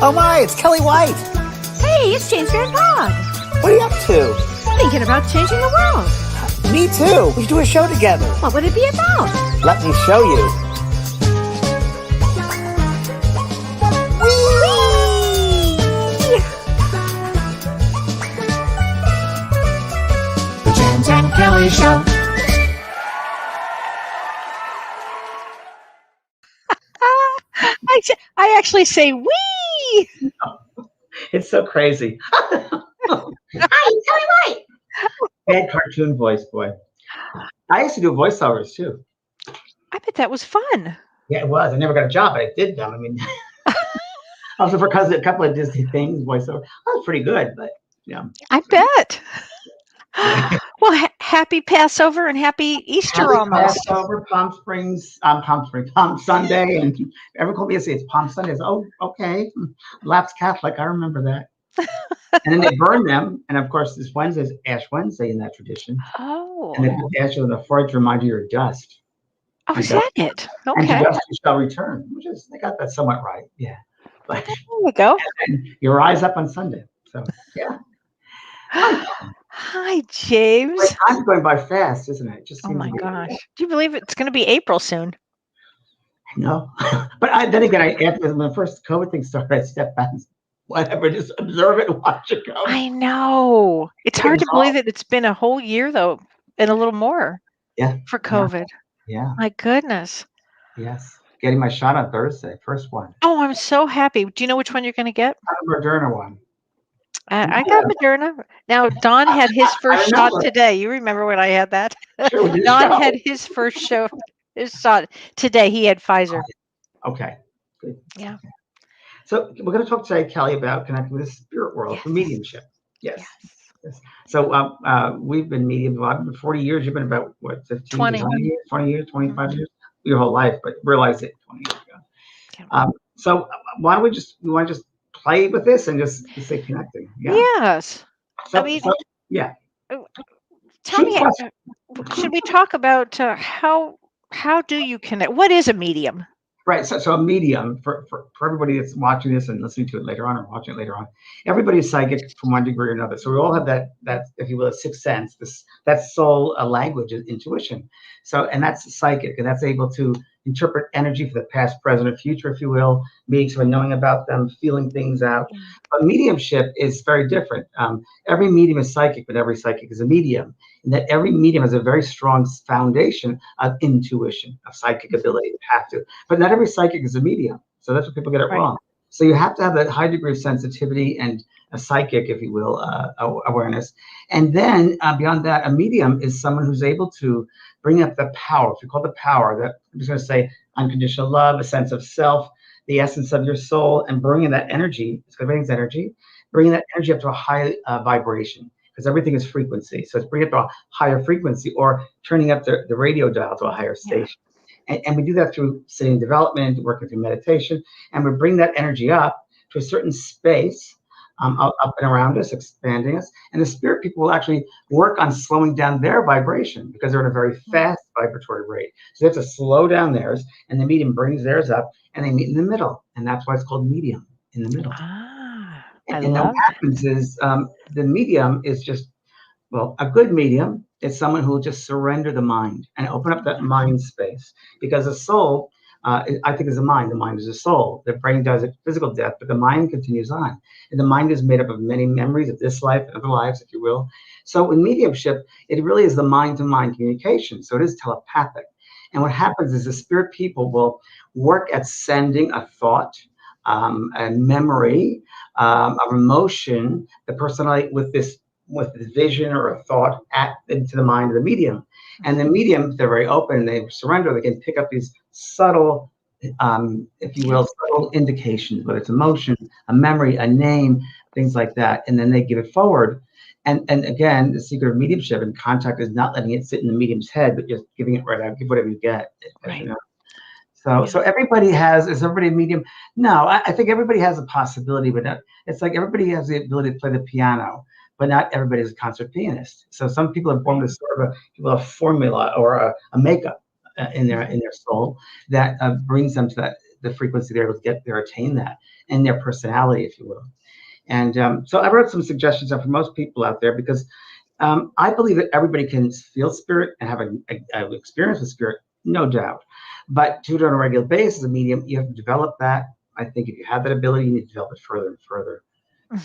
Oh my, it's Kelly White. Hey, it's James and Kellee. What are you up to? Thinking about changing the world. Me too. We should do a show together. What would it be about? Let me show you. The James and Kellee Show. I actually say wee. It's so crazy. Hi, Kelly White. Bad cartoon voice, boy. I used to do voiceovers too. I bet that was fun. Yeah, it was. I never got a job, but I did them. I mean, also for a couple of Disney things, voiceover. I was pretty good, but yeah. I bet. Well, happy Passover and happy Easter Happy almost. Passover, Palm Sunday, and everyone called me and say it's Palm Sunday. I said, oh, okay. Lapsed Catholic, I remember that. And then they burn them, and of course, this Wednesday is Ash Wednesday in that tradition. Oh. And they put ash on the forehead to remind you of dust. Oh, is that it? And to Okay. dust you shall return, which is, they got that somewhat right. Yeah. But There you go. and your rise up on Sunday. So, yeah. Hi, James. Like, time's going by fast, isn't it? It just Oh seems my to be. gosh. Do you believe it's going to be April soon? No. But then again, after when the first COVID thing started, I stepped back and whatever, just observe it and watch it go. I know. It's hard to believe that it's been a whole year, though, and a little more Yeah. for COVID. Yeah. My goodness. Yes. Getting my shot on Thursday, first one. Oh, I'm so happy. Do you know which one you're going to get? Not the Moderna one. I got Moderna. Now, Don had his first shot remember. today. You remember when I had that? Sure, we did Don show. had his shot today. He had Pfizer. Okay. Good. Yeah. So we're going to talk today, Kelly, about connecting with the spirit world for mediumship. Yes. Yes. So we've been mediums. Well, I've been 40 years. You've been about, what, 15, 20. 20 years, 25 years? Your whole life, but realized it 20 years ago. Yeah. So why don't we just play with this and just stay connecting? Yeah. Yes. So, I mean, yeah. Tell me, question. should we talk about how do you connect? What is a medium? Right. So a medium for everybody that's watching this and listening to it later on or watching it later on, everybody is psychic from one degree or another. So we all have that if you will, a sixth sense, that soul language is intuition. So, and that's psychic, and that's able to interpret energy for the past, present, or future, if you will, meaning someone knowing about them, feeling things out. But mediumship is very different. Every medium is psychic, but every psychic is a medium. And that every medium has a very strong foundation of intuition, of psychic ability. You have to. But not every psychic is a medium. So that's what people get it wrong. So you have to have that high degree of sensitivity and a psychic, if you will, awareness. And then beyond that, a medium is someone who's able to bring up the power. If you call the power, that I'm just going to say unconditional love, a sense of self, the essence of your soul, and bringing that energy, it's everything's energy, bringing that energy up to a high vibration, because everything is frequency. So it's bringing it to a higher frequency or turning up the radio dial to a higher station. And we do that through sitting development, working through meditation, and we bring that energy up to a certain space up and around us, expanding us. And the spirit people will actually work on slowing down their vibration because they're in a very fast vibratory rate. So they have to slow down theirs, and the medium brings theirs up, and they meet in the middle. And that's why it's called medium, in the middle. And then what happens is the medium is just, well, a good medium is someone who will just surrender the mind and open up that mind space, because the soul, I think, is a mind. The mind is a soul. The brain does it physical death, but the mind continues on. And the mind is made up of many memories of this life and other lives, if you will. So in mediumship, it really is the mind-to-mind communication. So it is telepathic. And what happens is the spirit people will work at sending a thought, a memory, of emotion, the personality with this vision or a thought into the mind of the medium. And the medium, they're very open, they surrender, they can pick up these subtle, if you will, subtle indications, whether it's emotion, a memory, a name, things like that. And then they give it forward. And again, the secret of mediumship and contact is not letting it sit in the medium's head, but just giving it right out, give whatever you get. Right. You know? So everybody is everybody a medium? No, I think everybody has a possibility, but it's like everybody has the ability to play the piano, but not everybody is a concert pianist. So some people are born with sort of a formula or a makeup in their soul that brings them to the frequency they're able to get there, attain that, and their personality, if you will. And so I wrote some suggestions for most people out there because I believe that everybody can feel spirit and have an experience with spirit, no doubt. But to do it on a regular basis, a medium, you have to develop that. I think if you have that ability, you need to develop it further and further.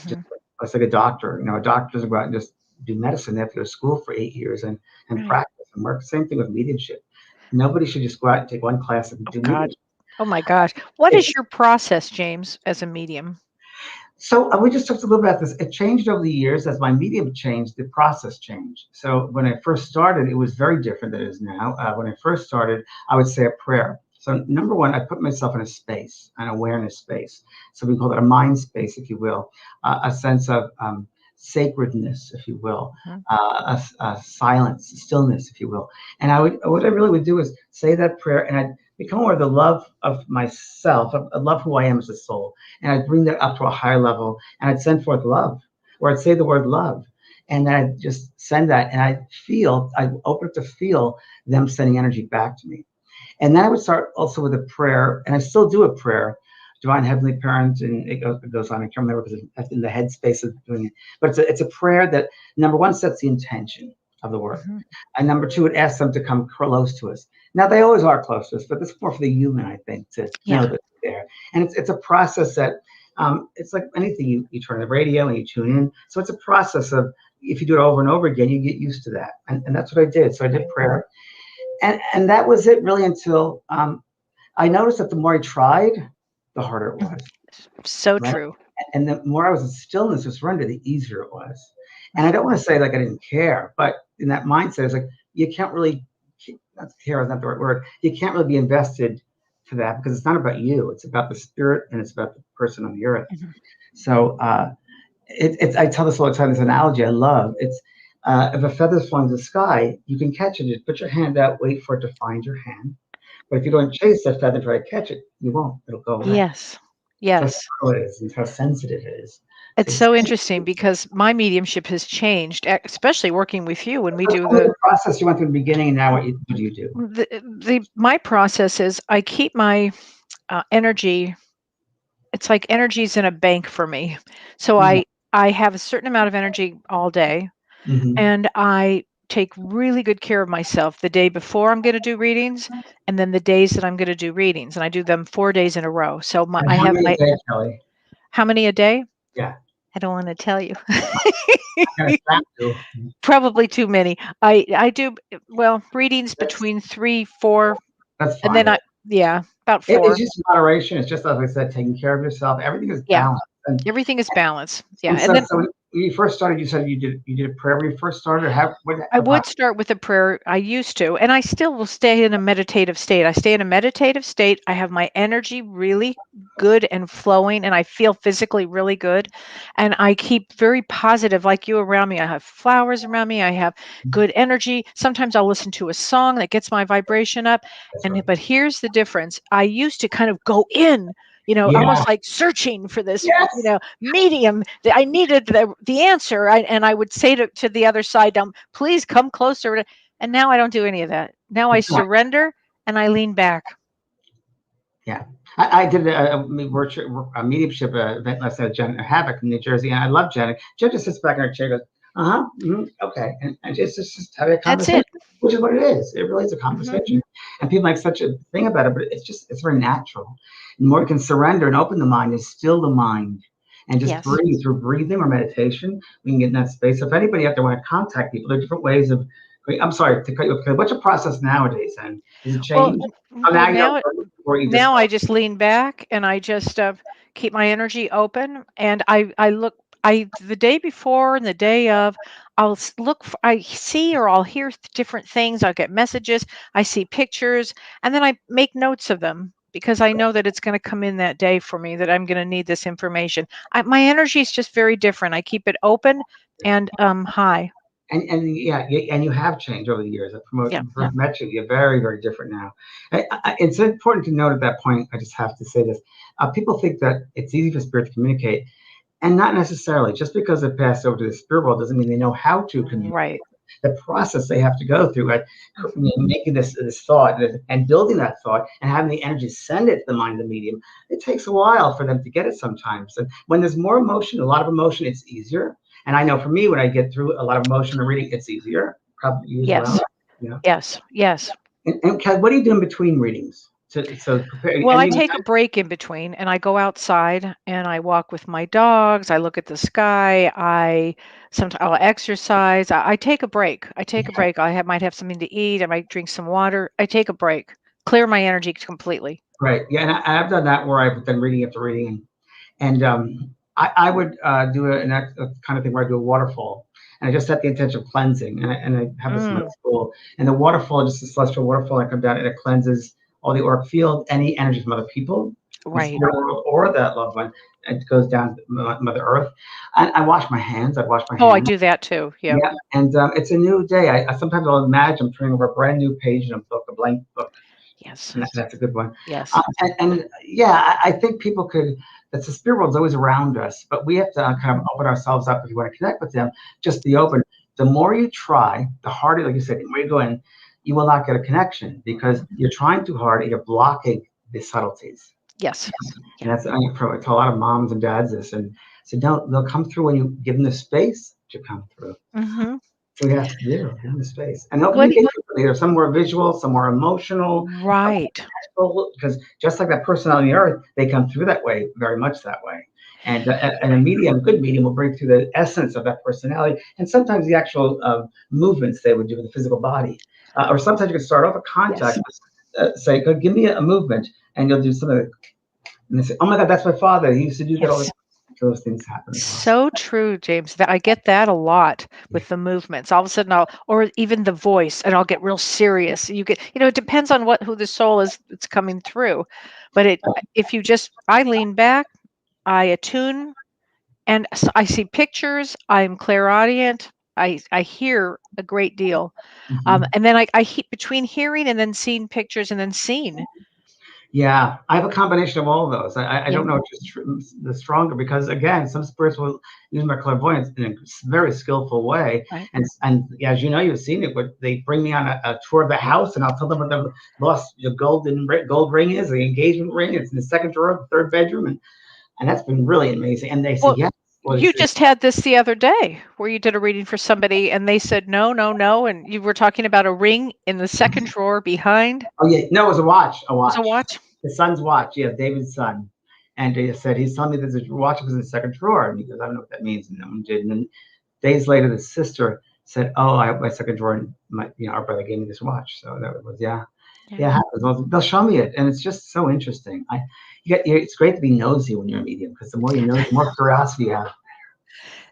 Just it's like a doctor. A doctor doesn't go out and just do medicine. They have to go to school for 8 years and practice and work. Same thing with mediumship. Nobody should just go out and take one class and do God. mediumship. Oh my gosh. What is your process, James, as a medium? So we just talked a little about this. It changed over the years as my medium changed, the process changed. So when I first started, it was very different than it is now. When I first started, I would say a prayer. So number one, I put myself in a space, an awareness space. So we call it a mind space, if you will, a sense of sacredness, if you will, a silence, stillness, if you will. And what I really would do is say that prayer, and I'd become aware of the love of myself, I love who I am as a soul, and I'd bring that up to a higher level, and I'd send forth love, or I'd say the word love, and then I'd just send that, and I'd open up to feel them sending energy back to me. And then I would start also with a prayer, and I still do a prayer, Divine Heavenly Parent, and it goes on. I can't remember because I'm in the headspace of doing it. But it's a prayer that, number one, sets the intention of the work. And number two, it asks them to come close to us. Now, they always are close to us, but this is more for the human, I think, to know that they're there. And it's a process that, it's like anything. You turn the radio and you tune in. So it's a process of, if you do it over and over again, you get used to that. And that's what I did. So I did prayer. And that was it really until I noticed that the more I tried, the harder it was. So true. And the more I was in stillness or surrender, the easier it was. And I don't want to say like I didn't care, but in that mindset, it's like you can't really, not care is not the right word, you can't really be invested to that because it's not about you. It's about the spirit and it's about the person on the earth. So I tell this all the time, this analogy I love. It's if a feather's flying in the sky, you can catch it. Just put your hand out, wait for it to find your hand. But if you don't chase that feather, try to catch it, you won't. It'll go away. Yes. That's how it is and how sensitive it is. It's so interesting because my mediumship has changed, especially working with you when we do the process you went through the beginning, and now what do you do? My process is I keep my energy. It's like energy's in a bank for me. So I have a certain amount of energy all day, and I take really good care of myself the day before I'm going to do readings, and then the days that I'm going to do readings, and I do them 4 days in a row. So I have my Kelly? How many a day? Yeah. I don't want to tell you. To. Probably too many. I do readings between 3, 4. That's fine. And then about 4. It's just moderation. It's just, as I said, taking care of yourself. Everything is balanced. Everything is balanced. Yeah. And so when you first started, you said you did a prayer when you first started? I would start with a prayer. I used to, and I still will stay in a meditative state. I stay in a meditative state. I have my energy really good and flowing, and I feel physically really good. And I keep very positive, like you around me. I have flowers around me. I have good energy. Sometimes I'll listen to a song that gets my vibration up. But here's the difference. I used to kind of go in, almost like searching for this, medium. I needed the answer. And I would say to the other side, please come closer. And now I don't do any of that. Now I surrender and I lean back. Yeah. I did a mediumship event last night at Jen Havoc in New Jersey, and I love Jen. Jen just sits back in her chair and goes, okay. And it's just having a conversation, which is what it is. It really is a conversation. And people make such a thing about it, but it's very natural. The more you can surrender and open the mind and still the mind and just breathe through breathing or meditation, we can get in that space. So if anybody out there want to contact people, there are different ways of, I'm sorry to cut you off. What's your process nowadays then? Does it change? Now I just lean back and I just keep my energy open, and I look. The day before and the day of, I see or I'll hear different things. I'll get messages. I see pictures, and then I make notes of them because I know that it's going to come in that day for me, that I'm going to need this information. My energy is just very different. I keep it open and high. And you have changed over the years. I've met you. You're very, very different now. It's important to note at that point, I just have to say this. People think that it's easy for spirit to communicate, and not necessarily. Just because it passed over to the spirit world doesn't mean they know how to communicate. Right. the process they have to go through, like making this thought and building that thought and having the energy send it to the mind of the medium. It takes a while for them to get it sometimes. And when there's more emotion, a lot of emotion, it's easier. And I know for me, when I get through a lot of emotion and reading, it's easier. Probably you as Yes. well. Yeah. Yes. Yes. And Kat, what do you do in between readings? So prepare. Well, I And take a break in between and I go outside and I walk with my dogs. I look at the sky. Sometimes I'll exercise. I take a break. I take a break. Might have something to eat. I might drink some water. I take a break, clear my energy completely. right. Yeah, and I've done that where I've done reading after reading, and I would do a kind of thing where I do a waterfall, and I just set the intention of cleansing, and I have this in my school, and the waterfall is just a celestial waterfall. I come down and it cleanses all the auric field, any energy from other people, the Right. spirit world, or that loved one. It goes down to Mother Earth, and I wash my hands. I wash my Oh, I hands. do that too. Yeah. Yeah, and it's a new day. I sometimes I'll imagine I'm turning over a brand new page in a book, a blank book. Yes. And that's a good one. Yes. And yeah, I think people could. That the spirit world's always around us, but we have to kind of open ourselves up if you want to connect with them. Just be open. The more you try, the harder, like you said, the more you go in, you will not get a connection because you're trying too hard and you're blocking the subtleties. Yes. And that's I tell a lot of moms and dads this, and so they'll come through when you give them the space to come through. Mm-hmm. So we have to do give them the space, and they'll What? communicate differently. There's some more visual, some more emotional. Right. Because just like that person on the earth, they come through that way, very much that way. And a medium, good medium, will bring through the essence of that personality, and sometimes the actual movements they would do with the physical body. Or sometimes you can start off a contact, say, give me a movement, and you'll do something, and they say, oh my God, that's my father. He used to do that all the Yes. time. Those things happen. So true, James. I get that a lot with the movements. All of a sudden, or even the voice, and I'll get real serious. It depends on who the soul is that's coming through. But I lean back, I attune, and I see pictures. I'm clairaudient. I hear a great deal, and then between hearing and then seeing pictures and then seeing. Yeah, I have a combination of all of those. I Yeah. don't know which is the stronger because again, some spirits will use my clairvoyance in a very skillful way. Right. And as you know, you've seen it, but they bring me on a tour of the house, and I'll tell them what the gold ring is, the engagement ring. It's in the second drawer, the third bedroom, and that's been really amazing. And they say yes. You just had this the other day where you did a reading for somebody and they said no, no, no, and you were talking about a ring in the second drawer behind. Oh yeah, no, it was a watch. A watch. It was a watch. His son's watch. Yeah, David's son. And he said he's telling me there's a watch was in the second drawer, and he goes, I don't know what that means. And no one did. And then days later, the sister said, "Oh, I have my second drawer, and our brother gave me this watch." So that was yeah. It happens. Well, they'll show me it, and it's just so interesting. It's great to be nosy when you're a medium because the more you know, the more curiosity you have.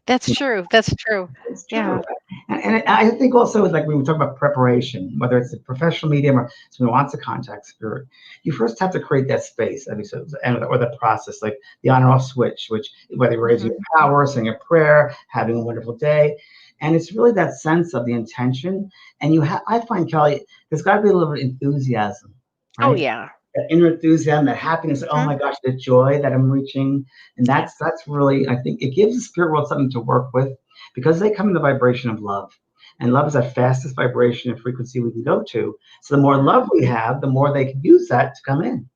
That's true. That's true. It's true. Yeah. And I think also, like when we talk about preparation, whether it's a professional medium or someone who wants to contact spirit, you first have to create that space, or the process, like the on-off switch, which whether you're raising your power, saying a prayer, having a wonderful day. And it's really that sense of the intention. And I find, Kelly, there's got to be a little bit of enthusiasm. Right? Oh, yeah. That inner enthusiasm, that happiness, oh my gosh, the joy that I'm reaching. And that's really, I think it gives the spirit world something to work with because they come in the vibration of love. And love is the fastest vibration and frequency we can go to. So the more love we have, the more they can use that to come in.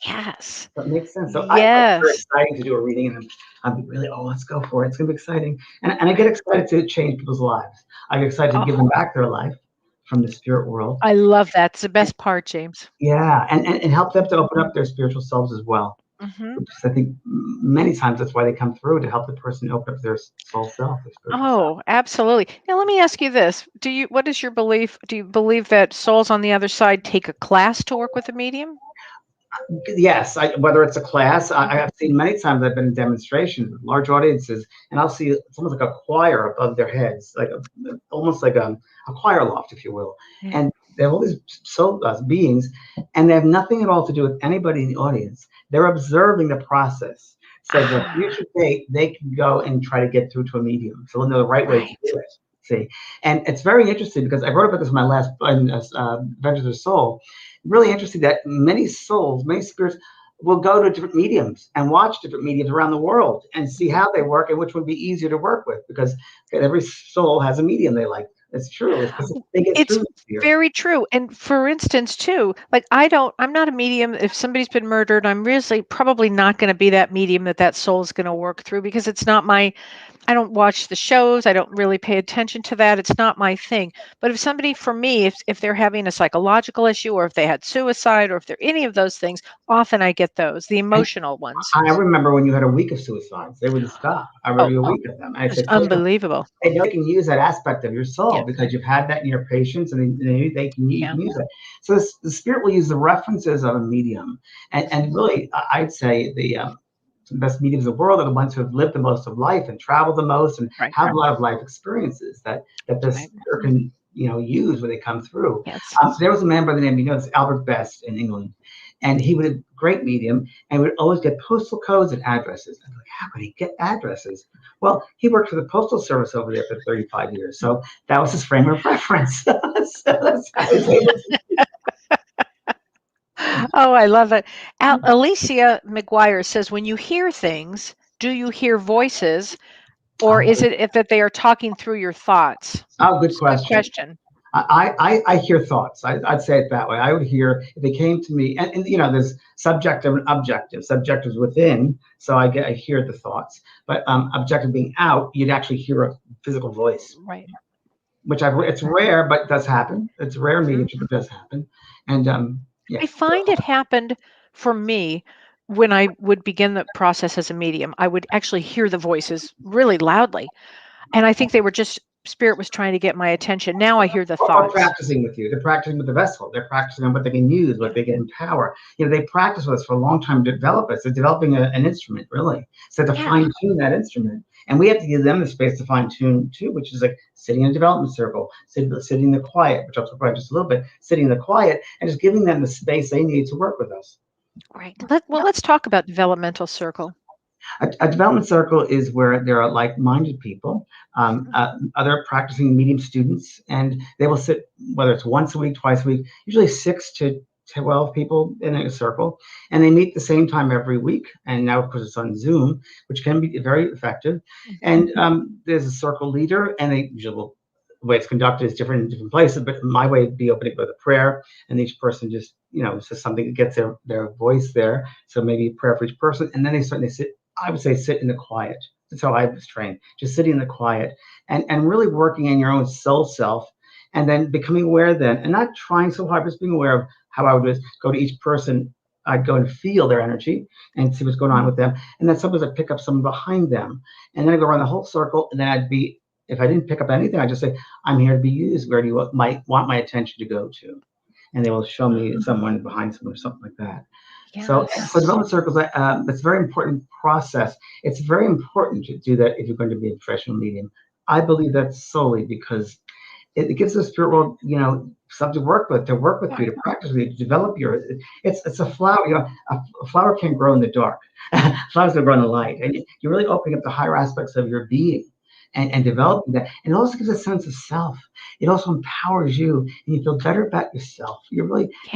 Yes. That makes sense. So yes. it's very exciting to do a reading, and I'm really, let's go for it. It's going to be exciting. And I get excited to change people's lives. I get excited to give them back their life from the spirit world. I love that. It's the best part, James. Yeah, and help them to open up their spiritual selves as well. Because I think many times that's why they come through, to help the person open up their soul self. Absolutely. Now let me ask you this. What is your belief? Do you believe that souls on the other side take a class to work with a medium? Yes, whether it's a class, I have seen many times. I've been in demonstrations with large audiences, and I'll see it's almost like a choir above their heads, almost like a choir loft, if you will. Yeah. And they have all these soul beings, and they have nothing at all to do with anybody in the audience. They're observing the process. So that future they can go and try to get through to a medium, so they'll know the right way to do it. See, and it's very interesting because I wrote about this in my last Adventures of Soul. Really interesting that many souls, many spirits will go to different mediums and watch different mediums around the world and see how they work and which would be easier to work with, because every soul has a medium they like. It's true. It's 'cause they get It's through here. very true. And for instance, too, like I'm not a medium. If somebody's been murdered, I'm really probably not going to be that medium that soul's going to work through because it's not my, I don't watch the shows. I don't really pay attention to that. It's not my thing. But if somebody, for me, if they're having a psychological issue or if they had suicide or if they're any of those things, often I get those, the And emotional ones. I remember when you had a week of suicides, they wouldn't stop. I remember Oh, you a week of them. And I it's said, Kelly, unbelievable. they know they can use that aspect of your soul Yeah. because you've had that in your patients, and you Yeah. can use it. So the spirit will use the references of a medium, and really, I'd say the best mediums in the world are the ones who have lived the most of life and traveled the most and Right. have a lot of life experiences that the Right. spirit can use when they come through. Yes. There was a man by the name, it's Albert Best in England, and he was a great medium and would always get postal codes and addresses. I'm like, how could he get addresses? Well, he worked for the postal service over there for 35 years, so that was his frame of reference. So that's how he was able to. Oh, I love it. Alicia McGuire says, when you hear things, do you hear voices, or is it if that they are talking through your thoughts? Oh, good It's a good question. question. I hear thoughts. I'd say it that way. I would hear if they came to me, and there's subjective and objective. Subjective is within, so I hear the thoughts. But objective being out, you'd actually hear a physical voice, Right. which it's rare, but it does happen. It's rare in Mhm. mediumship, but it does happen. And yeah, I find it happened for me when I would begin the process as a medium. I would actually hear the voices really loudly, and I think they were just spirit was trying to get my attention. Now I hear the or thoughts. practicing with you. They're practicing with the vessel. They're practicing on what they can use, what Yeah. they can empower. They practice with us for a long time to develop us. They're developing an instrument, really. So to Yeah. fine tune that instrument. And we have to give them the space to fine tune too, which is like sitting in a development circle, sitting in the quiet, which I'll talk about just a little bit, sitting in the quiet and just giving them the space they need to work with us. Right. Let's talk about developmental circle. A development circle is where there are like-minded people, other practicing medium students, and they will sit, whether it's once a week, twice a week, usually 6 to 12 people in a circle, and they meet the same time every week. And now, of course, it's on Zoom, which can be very effective. And there's a circle leader, and they usually will. The way it's conducted is different in different places, but my way would be opening with a prayer, and each person just, says something that gets their voice there. So maybe a prayer for each person, and then they sit. I would say sit in the quiet. That's how I was trained. Just sitting in the quiet and really working in your own soul self, and then becoming aware then, and not trying so hard, just being aware of how I would just go to each person. I'd go and feel their energy and see what's going on with them. And then sometimes I'd pick up someone behind them. And then I'd go around the whole circle. And then if I didn't pick up anything, I'd just say, I'm here to be used. Where do you might want my attention to go to? And they will show me someone behind someone or something like that. So Yes. development circles, it's a very important process. It's very important to do that if you're going to be a professional medium. I believe that solely because it gives the spirit world, something to work with, with you, to practice with you, to develop your. It's a flower. A flower can't grow in the dark. Flowers don't grow in the light, and you're really opening up the higher aspects of your being. And developing that. And it also gives a sense of self. It also empowers you and you feel better about yourself. You have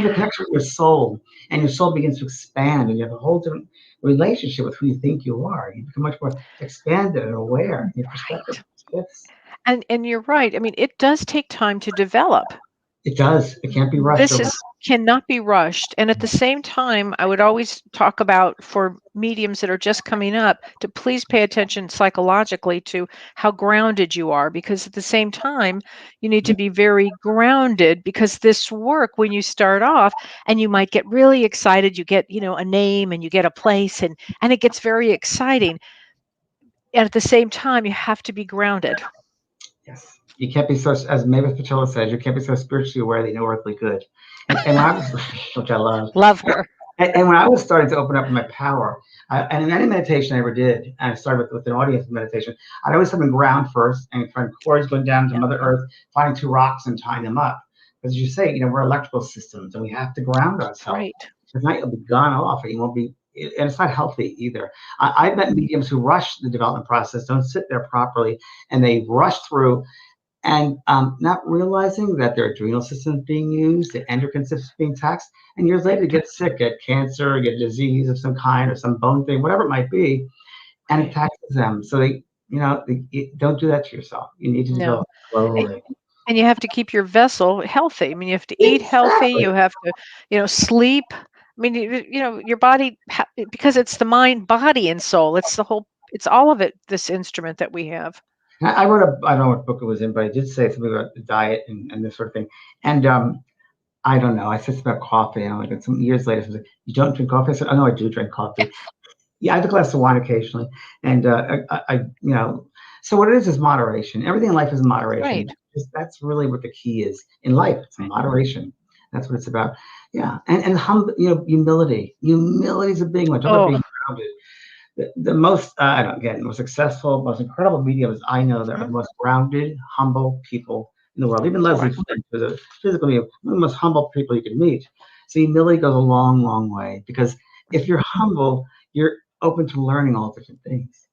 a connection with your soul, and your soul begins to expand, and you have a whole different relationship with who you think you are. You become much more expanded and aware. Your perspective shifts. And you're right. I mean, it does take time to develop. It does. It can't be rushed. Cannot be rushed. And at the same time, I would always talk about for mediums that are just coming up to please pay attention psychologically to how grounded you are, because at the same time, you need to be very grounded, because this work, when you start off and you might get really excited, you get, a name and you get a place and it gets very exciting. And at the same time, you have to be grounded. Yes. You can't be so, as Mavis Patilla says, you can't be so spiritually aware that you know earthly good. And when I was, which I love. Love her. And when I was starting to open up my power, and in any meditation I ever did, and I started with an audience meditation, I'd always have them ground first and find cords going down to Mother Earth, finding 2 rocks and tying them up. Because as you say, we're electrical systems and we have to ground ourselves. Right. If not, you'll be gone off and you won't be, and it's not healthy either. I've met mediums who rush the development process, don't sit there properly, and they rush through and not realizing that their adrenal system is being used, the endocrine system is being taxed, and years later get sick, get cancer, get disease of some kind or some bone thing, whatever it might be, and it taxes them. So they don't do that to yourself. You need to develop slowly. And you have to keep your vessel healthy. I mean, you have to eat healthy. Exactly. You have to, sleep. I mean, your body, because it's the mind, body, and soul. It's the whole. It's all of it. This instrument that we have. I wrote a, I don't know what book it was in, but I did say something about the diet and this sort of thing. And I don't know. I said something about coffee, and like some years later, I was like, "You don't drink coffee?" I said, "Oh no, I do drink coffee. Yeah, I have a glass of wine occasionally." And so what it is moderation. Everything in life is moderation. Right. That's really what the key is in life. It's Right. moderation. That's what it's about. Yeah, and humility. Humility is a big one. Talk about Oh, being grounded. The most, I don't again, the most successful, most incredible mediums I know that are mhm, the most grounded, humble people in the world. Even Leslie correct. Flint was a physical medium, one of the most humble people you can meet. So humility goes a long, long way because if you're humble, you're open to learning all different things.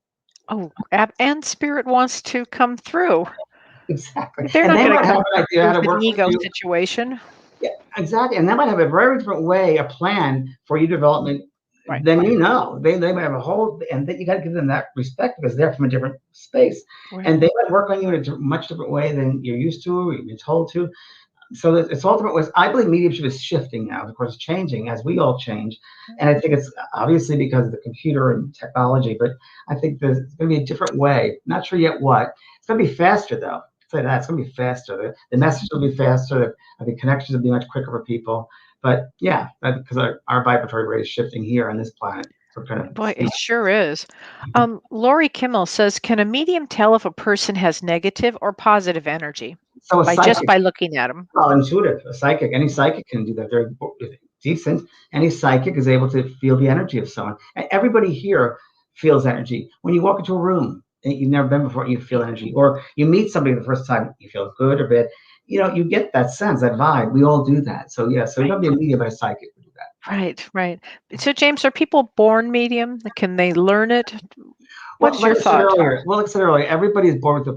Oh, and spirit wants to come through. Exactly. They're And not they going to might have come an idea how through to with an work with ego you. situation. Yeah, exactly. And they might have a very different way, a plan for your development Right. than They might have a whole, and that you got to give them that respect because they're from a different space, Right. and they might work on you in a much different way than you're used to or you've been told to. So it's all different ways. I believe mediumship is shifting now. Of course, it's changing as we all change, and I think it's obviously because of the computer and technology. But I think there's going to be a different way. Not sure yet what. It's going to be faster though. I'll say that it's going to be faster. The message will be faster. I think connections will be much quicker for people. But yeah, because our vibratory rate is shifting here on this planet. So kind of Boy, speed. it sure is. Lori Kimmel says, "Can a medium tell if a person has negative or positive energy So a by just psychic. by looking at them?" Well, intuitive, a psychic, any psychic can do that. They're decent. Any psychic is able to feel the energy of someone. Everybody here feels energy. When you walk into a room and you've never been before, you feel energy. Or you meet somebody the first time, you feel good or bad. You get that sense, that vibe. We all do that. So yeah, so you Right. don't be a medium, but a psychic would do that. Right. Right. So, James, are people born medium? Can they learn it? What Well, is your like I said thought? earlier, everybody is born with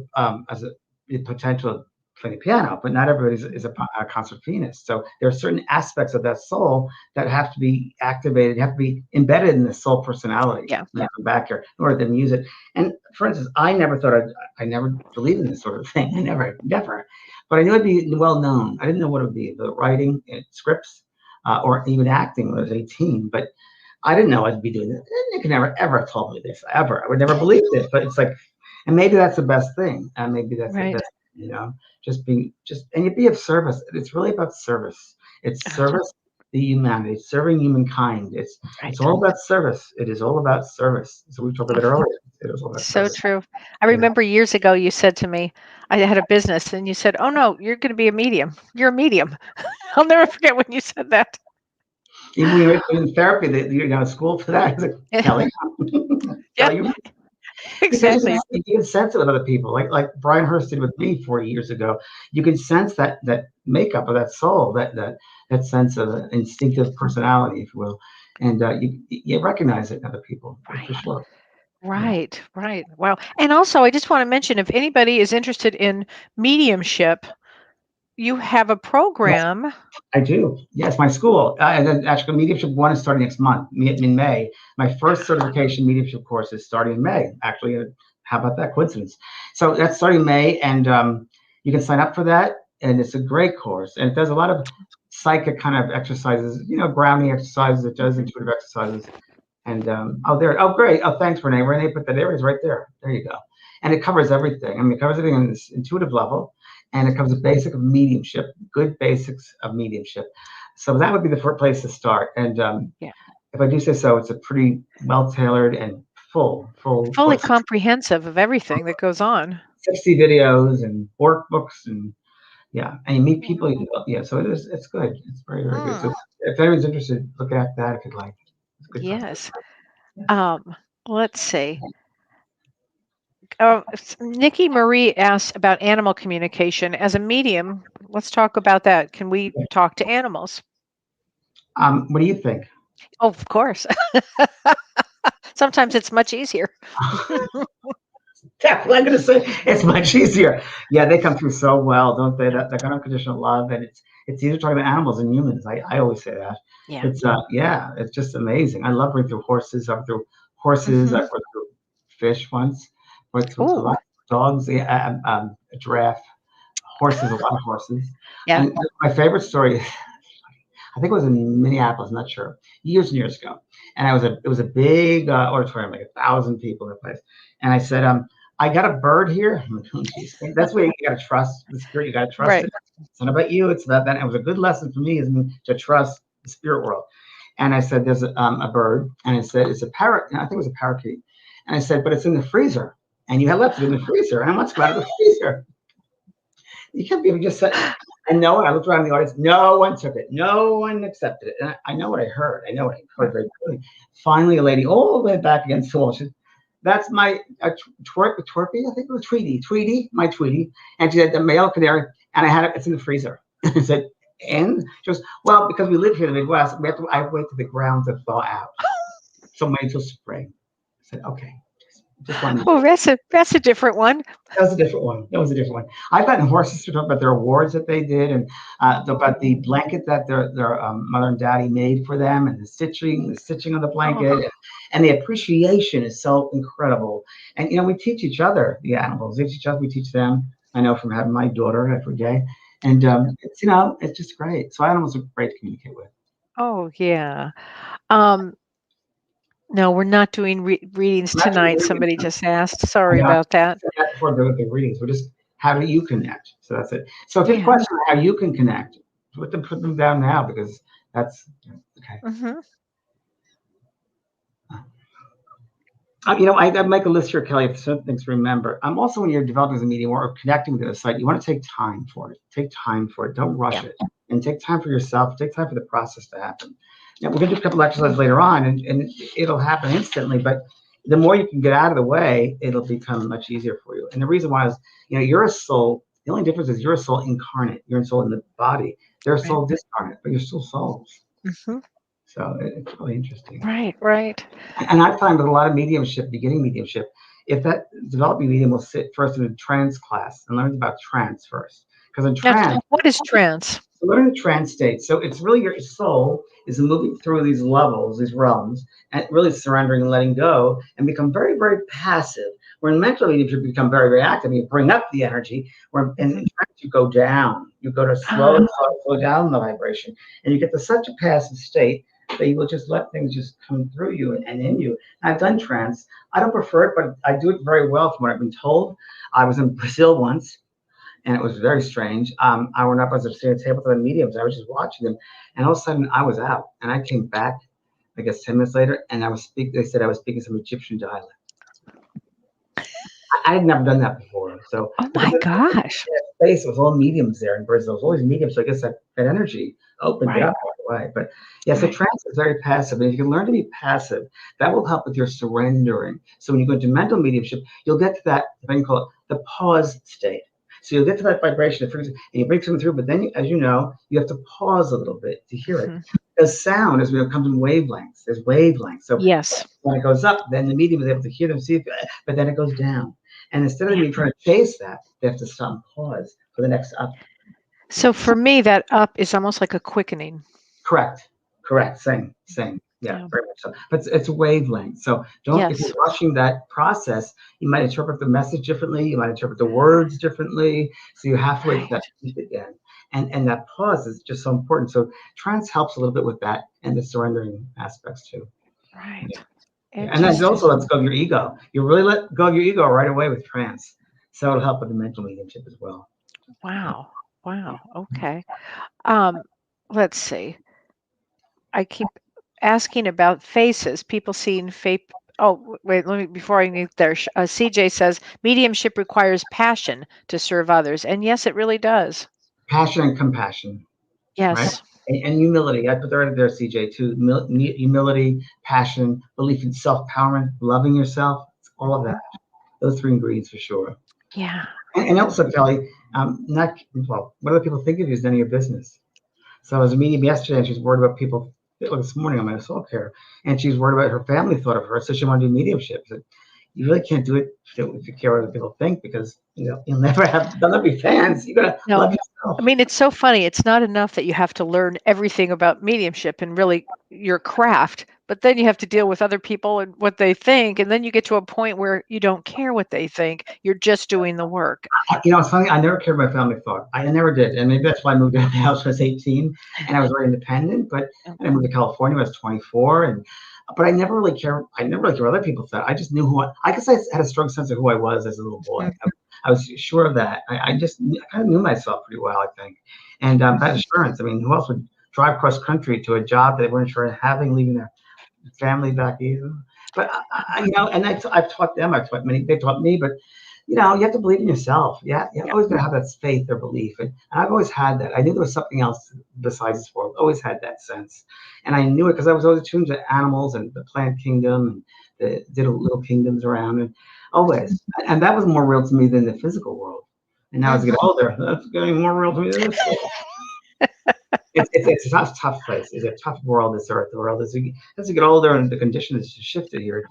the potential of playing the piano, but not everybody is a concert pianist. So there are certain aspects of that soul that have to be activated, have to be embedded in the soul personality. Yeah. Yeah, back here in order to use it. And for instance, I never believed in this sort of thing. I never. But I knew it'd be well known. I didn't know what it would be, the writing, scripts, or even acting when I was 18. But I didn't know I'd be doing this. Nick never ever told me this ever. I would never believe it. But it's like, and maybe that's the best thing. And maybe that's the Right. best, and you be of service. It's really about service. It's Oh, service the humanity, it's serving humankind. It's right. all about service. It is all about service. So we talked about it earlier. It was all about So service. true. I Yeah. remember years ago you said to me, I had a business, and you said, "Oh no, you're going to be a medium. You're a medium." I'll never forget when you said that. Even when you're in therapy, you got a school for that. It's like Kelly, Yeah, Kelly, because exactly. you can sense it with other people, like Brian Hurst did with me 40 years ago. You can sense that makeup of that soul, that sense of instinctive personality, if you will, and you recognize it in other people for Right. sure. Yeah, Right. Right. Wow. And also, I just want to mention, if anybody is interested in mediumship, you have a yes, program. I do. Yes, my school, and then actually mediumship one is starting next month, in May. My first certification mediumship course is starting in May. Actually, how about that coincidence? So that's starting in May, and you can sign up for that, and it's a great course, and it does a lot of psychic kind of exercises, grounding exercises. It does Mhm. intuitive exercises, and oh great, oh thanks Renee. Renee put that areas right there. There you go, and it covers everything. I mean, it covers everything on this intuitive level, and it covers the basic of mediumship, good basics of mediumship. So that would be the first place to start. And Yeah. if I do say so, it's a pretty well tailored and full Fully course, comprehensive of everything that goes on. 60 videos and workbooks, and yeah, and you meet people. Wonderful. Yeah, so it is. It's good. It's very very good. Mm, So if anyone's interested, look at that if you'd like. It's good fun. yes. Yeah. Um, let's see. Nikki Marie asked about animal communication. As a medium, let's talk about that. Can we talk to animals? What do you think? Oh, of course. Sometimes it's much easier. Yeah, well, I'm gonna say it's much easier. Yeah, they come through so well, don't they? That kind of unconditional love, and it's easier talking about animals than humans. I always say that. Yeah. It's yeah, it's just amazing. I love reading through horses. I Hmm. went through fish once. Went through a Oh, lot of dogs. Yeah, a giraffe, horses, a lot of horses. Yeah. And my favorite story, I think it was in Minneapolis, I'm not sure, years and years ago. And it was a big auditorium, like 1,000 people in the place. And I said, I got a bird here. Oh, geez. That's where you got to trust the spirit. You got to trust Right. it. It's not about you. It's about that. And it was a good lesson for me, is to trust the spirit world. And I said, there's a bird. And I said, it's a parrot. And I think it was a parakeet. And I said, but it's in the freezer. And you had left it in the freezer. And I must go out of the freezer. You can't be just said. And no one, I looked around the audience, no one took it. No one accepted it. And I know what I heard. I know what I heard very clearly. Finally, a lady all the way back against the wall, she said, that's my Twerpy, I think it was Tweety, my Tweety. And she said, the male canary, and I had it, it's in the freezer. I said, and she goes, well, because we live here in the Midwest, I wait for the ground to thaw out. So wait until spring. I said, okay. Just one. Oh, that's a different one. That was a different one. I've gotten horses to talk about their awards that they did, and about the blanket that their mother and daddy made for them, and the stitching on the blanket, and the appreciation is so incredible. And we teach each other, the animals. We teach them. I know from having my daughter every day, and it's just great. So animals are great to communicate with. Oh, yeah. No, we're not doing readings tonight. Somebody just asked. Sorry about that. Before the readings, we're just, how do you connect? So that's it. So if you have questions on how you can connect, put them down now, because that's okay. Mm-hmm. I make a list here, Kelly, of certain things to remember. Also, when you're developing as a medium or connecting with a site, you want to take time for it. Take time for it. Don't rush it. And take time for yourself. Take time for the process to happen. Now, we're going to do a couple exercises later on, and it'll happen instantly. But the more you can get out of the way, it'll become much easier for you. And the reason why is, you're a soul. The only difference is you're a soul incarnate. You're a soul in the body. They're a soul discarnate, but you're still souls. Mm-hmm. So it's really interesting. Right. And I find with a lot of mediumship, beginning mediumship, if that developing medium will sit first in a trance class and learn about trance first. Because in trance, what is trance? Learn the trance state. So it's really your soul is moving through these levels, these realms, and really surrendering and letting go, and become very, very passive. Where in mental mediumship, you become very, very active. You bring up the energy. Where in trance, you go down. You go to slow down the vibration, and you get to such a passive state that you will just let things just come through you and in you. I've done trance. I don't prefer it, but I do it very well from what I've been told. I was in Brazil once, and it was very strange. I went up, I was upstairs at a table with the mediums. I was just watching them, and all of a sudden I was out, and I came back, I guess 10 minutes later, and they said I was speaking some Egyptian dialect. I had never done that before. So, oh my gosh, space, it was all mediums there in Brazil. It was always mediums, so I guess that energy opened it up right away. But so trance is very passive, and if you can learn to be passive, that will help with your surrendering. So when you go into mental mediumship, you'll get to that, if I can call it, the pause state. So you'll get to that vibration, and you break something through, but then, as you know, you have to pause a little bit to hear it. Because sound is when it comes in wavelengths. There's wavelengths. So when it goes up, then the medium is able to hear them, see it, but then it goes down. And instead of me trying to chase that, they have to stop and pause for the next up. So for me, that up is almost like a quickening. Correct. Same. Yeah, very much so. But it's a wavelength. So if you're rushing that process, you might interpret the message differently. You might interpret the words differently. So you have to wait for that to again. And that pause is just so important. So trance helps a little bit with that and the surrendering aspects too. Right. Yeah. And then also lets go of your ego. You really let go of your ego right away with trance. So it'll help with the mental mediumship as well. Wow. Okay. Let's see. I keep asking about faces. People seeing fake. Oh, wait, let me, before I get there, CJ says, mediumship requires passion to serve others. And yes, it really does. Passion and compassion. Yes. Right? And humility. I put that right there, CJ, too. Humility, passion, belief in self-empowerment, loving yourself, all of that. Those three ingredients for sure. Yeah. And also, Kelly, what do people think of you is none of your business. So I was a medium yesterday, and she was worried about people. This morning on my soul care, and she's worried about her family thought of her, so she wanted to do mediumship. So you really can't do it if you care what other people think, because you'll never be fans. You gotta love yourself. I mean, it's so funny. It's not enough that you have to learn everything about mediumship and really your craft, but then you have to deal with other people and what they think, and then you get to a point where you don't care what they think. You're just doing the work. It's funny. I never cared what my family thought. I never did, and maybe that's why I moved out of the house when I was 18, and I was very independent. But I moved to California when I was 24, but I never really cared. I never really cared what other people thought. I just knew I guess I had a strong sense of who I was as a little boy. I was sure of that. I kind of knew myself pretty well, I think, and that assurance. I mean, who else would drive cross country to a job that they weren't sure of having, leaving their family back east? But and I've taught them. I've taught many. They taught me, but you have to believe in yourself. Yeah, you always got to have that faith or belief. And I've always had that. I knew there was something else besides this world. Always had that sense. And I knew it because I was always attuned to animals and the plant kingdom and the little kingdoms around. And always. And that was more real to me than the physical world. And now as I get older, that's getting more real to me than this world. It's a tough place. It's a tough world, this earth. The world as you get older and the conditions shifted here.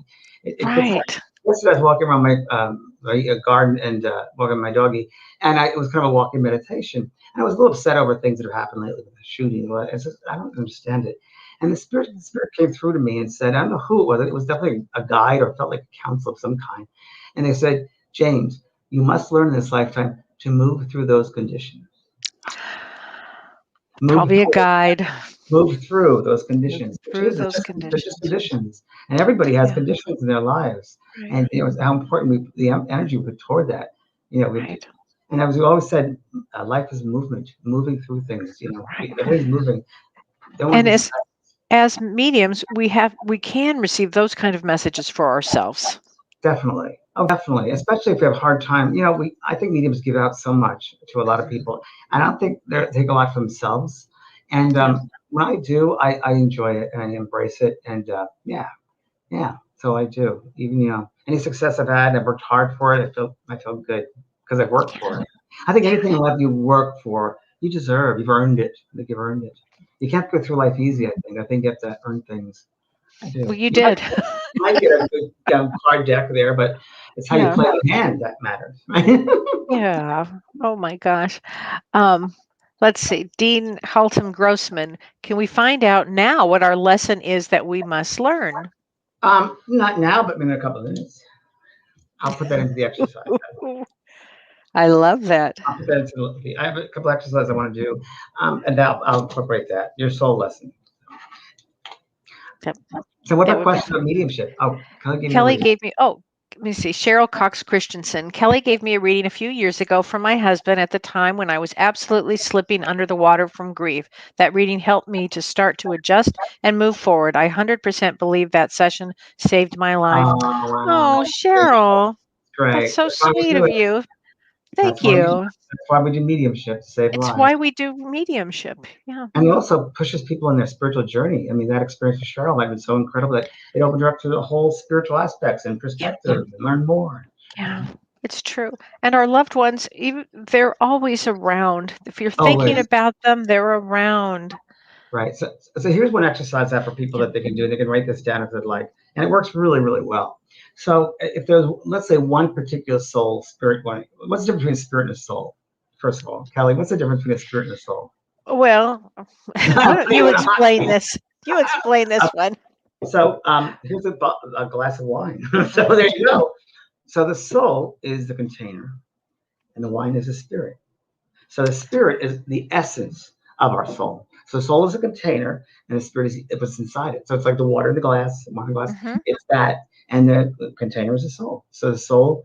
Right. Yesterday I was walking around my garden and walking my doggy, and it was kind of a walking meditation. And I was a little upset over things that have happened lately with the shooting. I don't understand it. And the spirit came through to me and said, I don't know who it was. It was definitely a guide or felt like a counsel of some kind. And they said, James, you must learn in this lifetime to move through those conditions. Probably a guide. Move through those conditions. Through those conditions. They're just conditions. And everybody has conditions in their lives. Right. And it was how important the energy we put toward that. Right. And as we always said, life is movement, moving through things. Everything's moving. And as mediums, we can receive those kind of messages for ourselves. Definitely. Oh, definitely. Especially if we have a hard time. I think mediums give out so much to a lot of people. I don't think they take a lot for themselves. And when I do, I enjoy it and I embrace it. And so I do. Even any success I've had, I've worked hard for it. I feel good because I've worked for it. I think anything in life you work for, you deserve. You've earned it. I think you've earned it. You can't go through life easy. I think you have to earn things. I do. Well, you did. You might get a good card deck there, but it's how you play the hand that matters. Yeah. Oh my gosh. Let's see. Dean Haltom Grossman, can we find out now what our lesson is that we must learn? Not now, but maybe in a couple of minutes. I'll put that into the exercise. I love that. I'll put that into I have a couple of exercises I want to do, and I'll incorporate that. Your soul lesson. Yep. So what about questions about mediumship? Oh, Kellee gave me, let me see, Cheryl Cox Christensen. Kellee gave me a reading a few years ago from my husband at the time when I was absolutely slipping under the water from grief. That reading helped me to start to adjust and move forward. I 100% believe that session saved my life. Oh, Cheryl. Great. That's so sweet of you. Thank you. That's why we do mediumship, to save lives. It's why we do mediumship. Yeah. And it also pushes people in their spiritual journey. I mean, that experience for Cheryl might have been so incredible that it opened her up to the whole spiritual aspects and perspective and learn more. Yeah, it's true. And our loved ones, they're always around. If you're thinking about them, they're around. Right. So here's one exercise I have for people that they can do. They can write this down if they'd like. And it works really, really well. So if there's, let's say, one particular soul, spirit one, what's the difference between a spirit and a soul? First of all, Kellee, what's the difference between a spirit and a soul? Well, you explain this. You explain this one. So here's a glass of wine. So there you go. So the soul is the container, and the wine is the spirit. So the spirit is the essence of our soul. So soul is a container, and the spirit is what's inside it. So it's like the water in the glass, wine glass. Mm-hmm. It's that, and the container is the soul. So the soul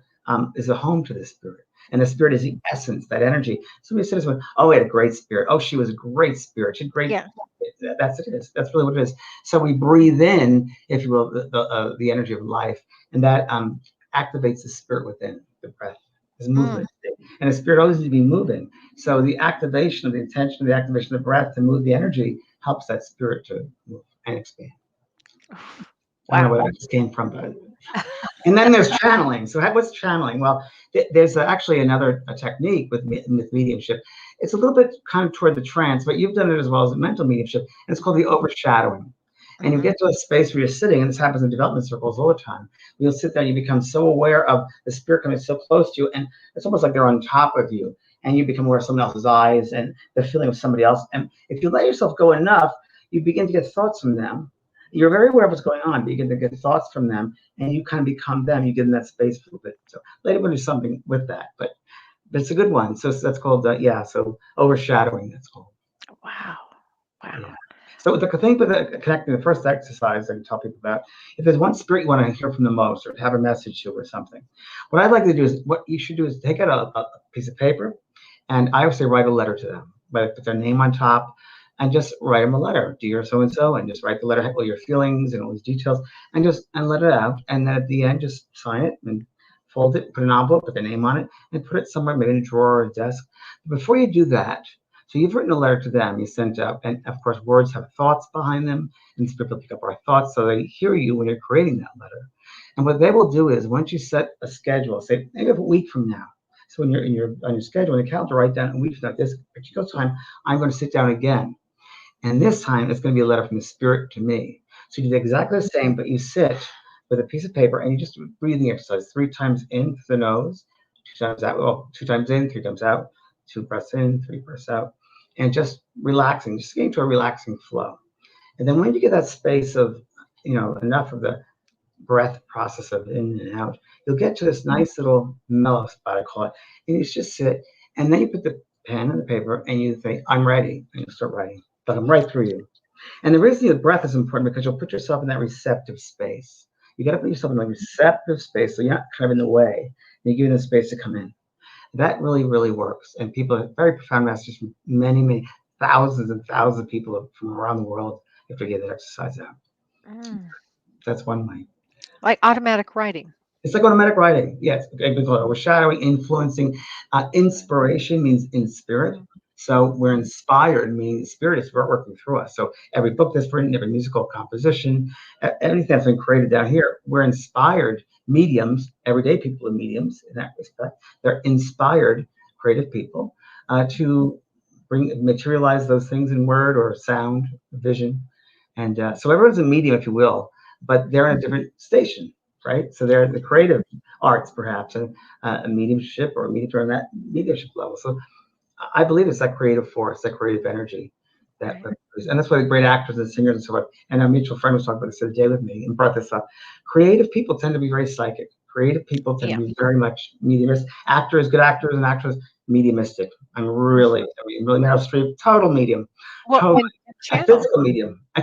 is a home to the spirit. And the spirit is the essence, that energy. Somebody said this one, we had a great spirit. Oh, she was a great spirit. She had great. Yeah. That's it is. That's really what it is. So we breathe in, if you will, the energy of life, and that activates the spirit within. The breath is movement, and the spirit always needs to be moving. So the activation of the intention, the activation of the breath to move the energy helps that spirit to move and expand. Wow. I don't know where that just came from, but. And then there's channeling. So what's channeling? Well, there's actually another technique with mediumship. It's a little bit kind of toward the trance, but you've done it as well as mental mediumship. And it's called the overshadowing. And you get to a space where you're sitting, and this happens in development circles all the time. You'll sit there and you become so aware of the spirit coming so close to you, and it's almost like they're on top of you. And you become aware of someone else's eyes and the feeling of somebody else. And if you let yourself go enough, you begin to get thoughts from them. You're very aware of what's going on, but you get to get thoughts from them, and you kind of become them. You give them that space for a little bit. So later we'll do something with that, but it's a good one. So that's called so overshadowing. That's called. Wow. Wow. Yeah. So the thing with connecting, the first exercise I can tell people about, if there's one spirit you want to hear from the most or have a message to or something, what I'd like to do is, what you should do is take out a piece of paper, and I would say write a letter to them, but put their name on top, and just write them a letter, dear so and so, and just write the letter, all your feelings and all these details, and let it out, and then at the end just sign it and fold it, put an envelope, put their name on it, and put it somewhere, maybe in a drawer or a desk. Before you do that, so you've written a letter to them, you sent out, and of course words have thoughts behind them, and spirit will pick up our thoughts, so they hear you when you're creating that letter. And what they will do is, once you set a schedule, say maybe a week from now. So when you're on your schedule, in your calendar, write down a week from now, this particular time, I'm going to sit down again. And this time it's going to be a letter from the spirit to me. So you do exactly the same, but you sit with a piece of paper and you just do breathing exercise 3 times in through the nose, 2 times out, well, 2 times in, 3 times out, 2 breaths in, 3 breaths out, and just relaxing, just getting to a relaxing flow. And then when you get that space of, enough of the breath process of in and out, you'll get to this nice little mellow spot, I call it, and you just sit, and then you put the pen and the paper and you think, I'm ready, and you start writing. But I'm right through you. And the reason the breath is important, because you'll put yourself in that receptive space. You got to put yourself in a receptive space, so you're not kind of in the way. You give them the space to come in. That really, really works. And people have very profound messages from many, many thousands and thousands of people from around the world if they get that exercise out. That's one way. Like automatic writing. It's like automatic writing. Yes, we call it overshadowing, influencing. Inspiration means in spirit. So we're inspired, meaning spirit is working through us. So every book that's written, every musical composition, everything that's been created down here, we're inspired mediums. Everyday people are mediums in that respect. They're inspired creative people to materialize those things in word or sound, vision. And so everyone's a medium, if you will, but they're in a different station, right? So they're the creative arts, perhaps, and a mediumship or a medium on that mediumship level. So I believe it's that creative force, that creative energy, and that's why the great actors and singers and so forth. And our mutual friend was talking about this the other day with me and brought this up. Creative people tend to be very psychic. Creative people tend to be very much mediumistic. Good actors and actors, mediumistic. Really Meryl Streep, total medium. Well, a physical medium, a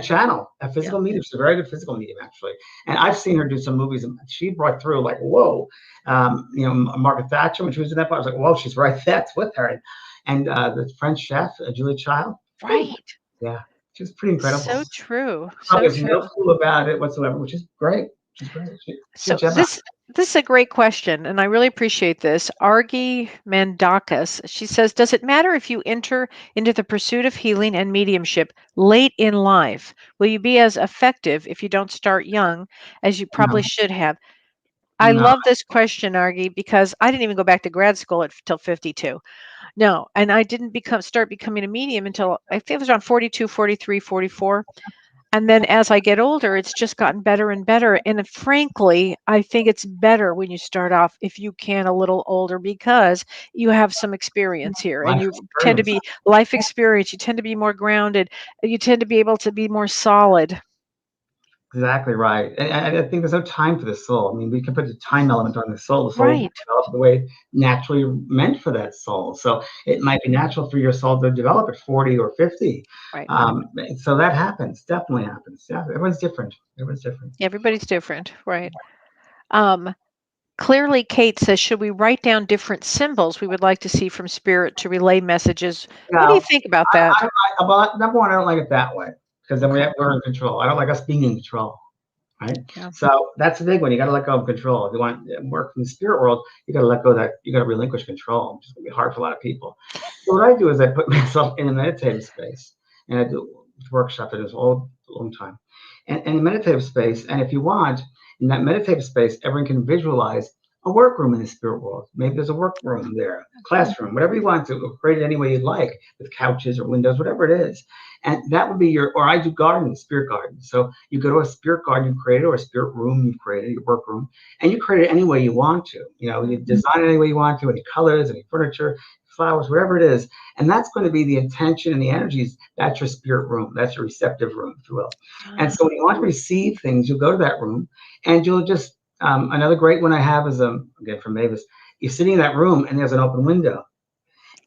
physical medium. She's a very good physical medium, actually. And I've seen her do some movies, and she brought through like, whoa, Margaret Thatcher when she was in that part. I was like, whoa, she's right. That's with her. And the French chef, Julia Child. Right. Yeah, she was pretty incredible. So true. There's no clue about it whatsoever, which is great. So this is a great question, and I really appreciate this. Argy Mandakas, she says, does it matter if you enter into the pursuit of healing and mediumship late in life? Will you be as effective if you don't start young as you probably should have? I love this question, Argy, because I didn't even go back to grad school until 52. No, and I didn't start becoming a medium until I think it was around 42, 43, 44. And then as I get older, it's just gotten better and better. And frankly, I think it's better when you start off, if you can, a little older, because you have some experience here and you tend to be life experience. You tend to be more grounded. You tend to be able to be more solid. Exactly right. And I think there's no time for the soul. I mean, we can put the time element on the soul. The soul Right. develops the way naturally meant for that soul. So it might be natural for your soul to develop at 40 or 50. Right. So that happens. Definitely happens. Yeah, everyone's different. Everybody's different. Right. Clearly, Kate says, should we write down different symbols we would like to see from spirit to relay messages? What do you think about that? Well, number one, I don't like it that way, because then we're in control. I don't like us being in control, right? Yeah. So that's a big one. You got to let go of control. If you want to work in the spirit world, you got to let go of that. You got to relinquish control, which is going to be hard for a lot of people. So what I do is I put myself in a meditative space, and I do workshop it a long time, and in a meditative space. And if you want, in that meditative space, everyone can visualize a workroom in the spirit world. Maybe there's a workroom there, classroom, whatever you want to create it any way you'd like, with couches or windows, whatever it is. And that would be or I do gardens, spirit gardens. So you go to a spirit garden you created, or a spirit room you've created, your workroom, and you create it any way you want to. You design it any way you want to, any colors, any furniture, flowers, whatever it is. And that's going to be the intention and the energies. That's your spirit room. That's your receptive room, if you will. And so when you want to receive things, you'll go to that room and you'll just, another great one I have is, again, from Mavis, you're sitting in that room and there's an open window.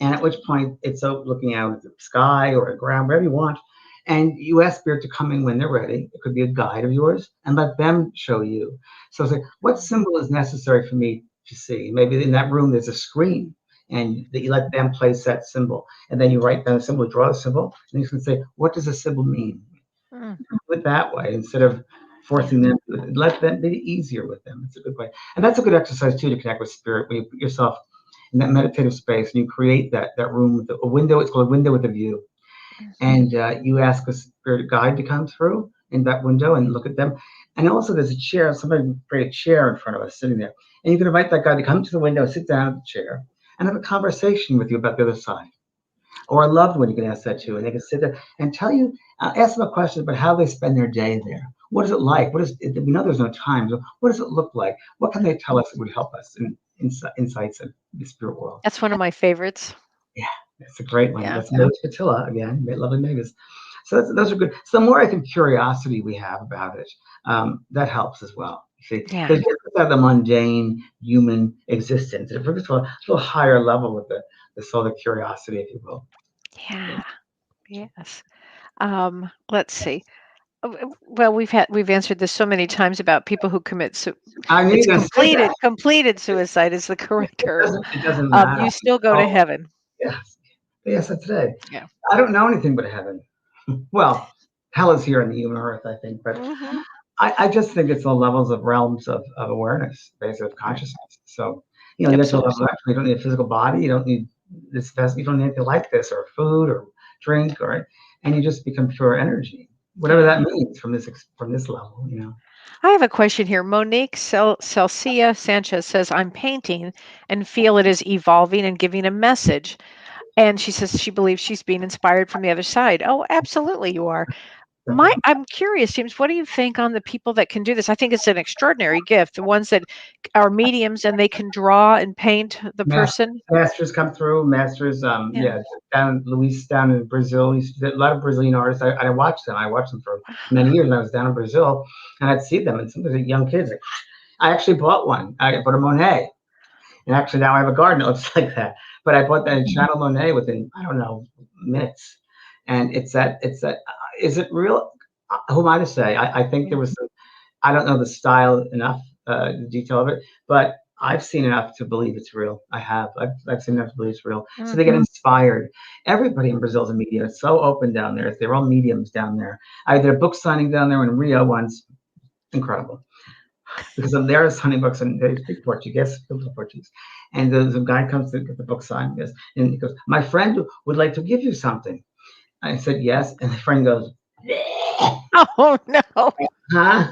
And at which point it's looking out at the sky or the ground, wherever you want. And you ask spirit to come in when they're ready. It could be a guide of yours and let them show you. So say, what symbol is necessary for me to see? Maybe in that room there's a screen and that you let them place that symbol. And then you write down a symbol, draw a symbol, and you can say, what does a symbol mean? Do it that way instead of forcing them. Let them be easier with them. It's a good way. And that's a good exercise too, to connect with spirit. When you put yourself in that meditative space and you create that room with a window. It's called a window with a view. And you ask a spirit guide to come through in that window and look at them. And also there's a chair. Somebody create a chair in front of us sitting there. And you can invite that guy to come to the window, sit down at the chair, and have a conversation with you about the other side. Or a loved one, you can ask that too. And they can sit there and tell you, ask them a question about how they spend their day there. What is it like? We know there's no time. So what does it look like? What can they tell us that would help us in insights of the spirit world? That's one of my favorites. Yeah, that's a great one. Yeah. That's Mavis Patilla again, lovely Mavis. So those are good. So the more curiosity we have about it, that helps as well. See, because you get the mundane human existence. It brings to a little higher level with the soul of curiosity, if you will. Yeah. Yes. Let's see. Well, we've answered this so many times about people who commit completed suicide is the correct term. It doesn't matter. You still go to heaven. Yes, that's today. Yeah. I don't know anything but heaven. Well, hell is here on the human earth, I think, but I just think it's the levels of realms of awareness, based of consciousness. So, you get to a level you don't need a physical body, you don't need this, you don't need anything like this, or food, or drink, and you just become pure energy, whatever that means from this level, I have a question here. Monique Celcia Sanchez says, I'm painting and feel it is evolving and giving a message. And she says she believes she's being inspired from the other side. Oh, absolutely you are. I'm curious, James, what do you think on the people that can do this? I think it's an extraordinary gift. The ones that are mediums and they can draw and paint the person. Masters come through. Masters, down in Brazil. A lot of Brazilian artists. I watched them. I watched them for many years. And I was down in Brazil, and I'd see them. And sometimes young kids. I actually bought one. I bought a Monet, and actually now I have a garden that looks like that. But I bought that in Channel Monet within, I don't know, minutes. And it's that. Is it real? Who am I to say? I think there was I don't know the style enough, the detail of it, but I've seen enough to believe it's real. I've seen enough to believe it's real. So they get inspired. Everybody in Brazil is a medium. It's so open down there. They're all mediums down there. I did a book signing down there in Rio once. Incredible. Because I'm there signing books and they speak Portuguese. And the guy comes to get the book signed, and he goes, my friend would like to give you something. I said yes, and the friend goes, oh no, huh?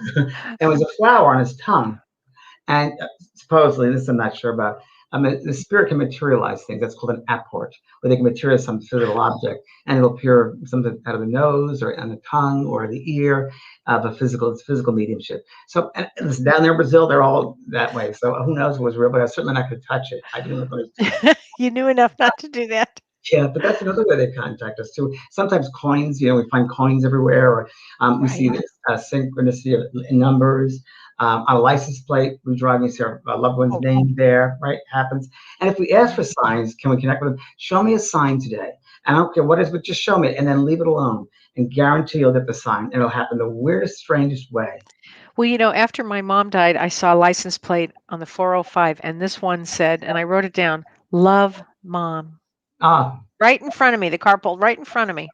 There was a flower on his tongue, and supposedly, this I'm not sure about. The spirit can materialize things. That's called an apport, where they can materialize some physical object, and it'll appear something out of the nose or on the tongue or the ear of it's physical mediumship. So, and listen, down there in Brazil, they're all that way. So who knows what was real, but I was certainly not going to touch it. I didn't know You knew enough not to do that. Yeah, but that's another way they contact us too. Sometimes coins, we find coins everywhere, or we see this synchronicity of numbers. On a license plate, we drive, we see our loved one's name there, right? Happens. And if we ask for signs, can we connect with them? Show me a sign today. And I don't care what it is, but just show me it and then leave it alone and guarantee you'll get the sign. And it'll happen the weirdest, strangest way. Well, after my mom died, I saw a license plate on the 405, and this one said, and I wrote it down, love mom. Right in front of me, the car pulled right in front of me.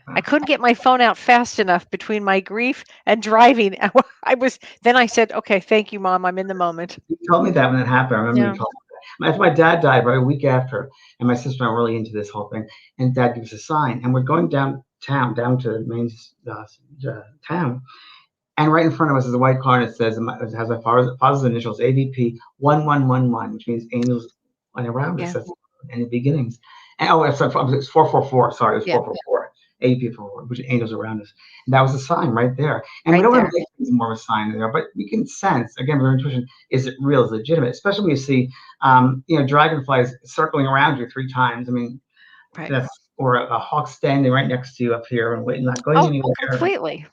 I couldn't get my phone out fast enough between my grief and driving. Then I said, okay, thank you, Mom. I'm in the moment. You told me that when it happened. I remember you told me that. My dad died right a week after, and my sister and I were really into this whole thing. And Dad gives a sign, and we're going down to the main town. And right in front of us is a white car, and it has my father's initials, AVP 1111, which means angels around us. That's any beginnings. And it's 444. Sorry, it was 444. A-people, which are angels around us. And that was a sign right there. And we Right don't want there. to make things more of a sign there, but we can sense, again, with our intuition, is it real, is it legitimate? Especially when you see, dragonflies circling around you 3 times. I mean, Right. that's, or a hawk standing right next to you up here and waiting, not going Oh, anywhere. completely.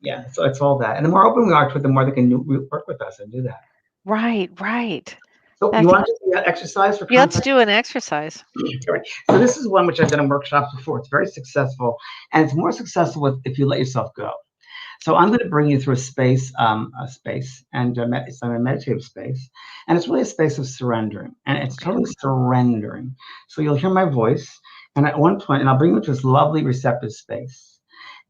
Yeah, so it's all that. And the more open we are to it, the more they can work with us and do that. Right, right. So you That want to do the exercise for Yeah, let's contact? do an exercise. All right. So this is one which I've done in workshops before. It's very successful, and it's more successful if you let yourself go. So I'm going to bring you through and it's a meditative space, and it's really a space of surrendering, and it's Okay. totally surrendering. So you'll hear my voice, and at one point, and I'll bring you to this lovely receptive space.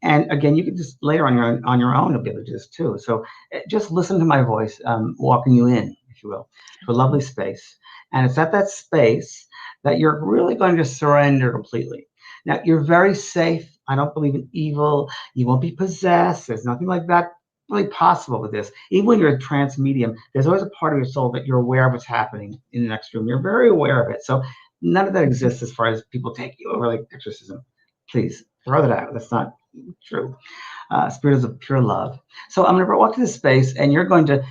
And again, you can just later on your own, you'll be able to do this too. So just listen to my voice, walking you in, if you will, to a lovely space. And it's at that space that you're really going to surrender completely. Now, you're very safe. I don't believe in evil. You won't be possessed. There's nothing like that really possible with this. Even when you're a trance medium, there's always a part of your soul that you're aware of what's happening in the next room. You're very aware of it. So none of that exists as far as people take you over like exorcism. Please throw that out. That's not true. Spirit is of pure love. So I'm going to walk to this space, and you're going to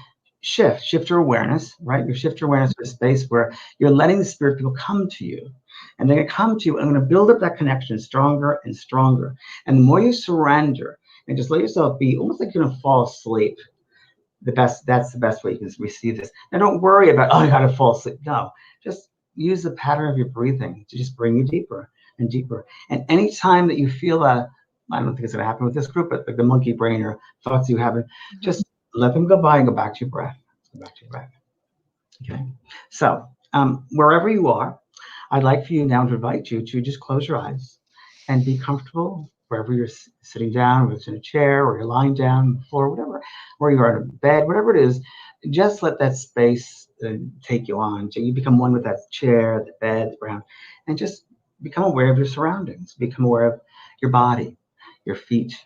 shift your awareness, right? You shift your awareness to a space where you're letting the spirit people come to you. And they're going to come to you, and I'm going to build up that connection stronger and stronger. And the more you surrender and just let yourself be, almost like you're going to fall asleep, that's the best way you can receive this. Now, don't worry about, I got to fall asleep. No, just use the pattern of your breathing to just bring you deeper and deeper. And anytime that you feel that, I don't think it's going to happen with this group, but like the monkey brain or thoughts you have, just let them go by and go back to your breath. Go back to your breath. Okay. So wherever you are, I'd like for you now to invite you to just close your eyes and be comfortable wherever you're sitting down, whether it's in a chair or you're lying down on the floor, whatever, or you're in a bed, whatever it is. Just let that space take you on. So you become one with that chair, the bed, the ground, and just become aware of your surroundings. Become aware of your body, your feet,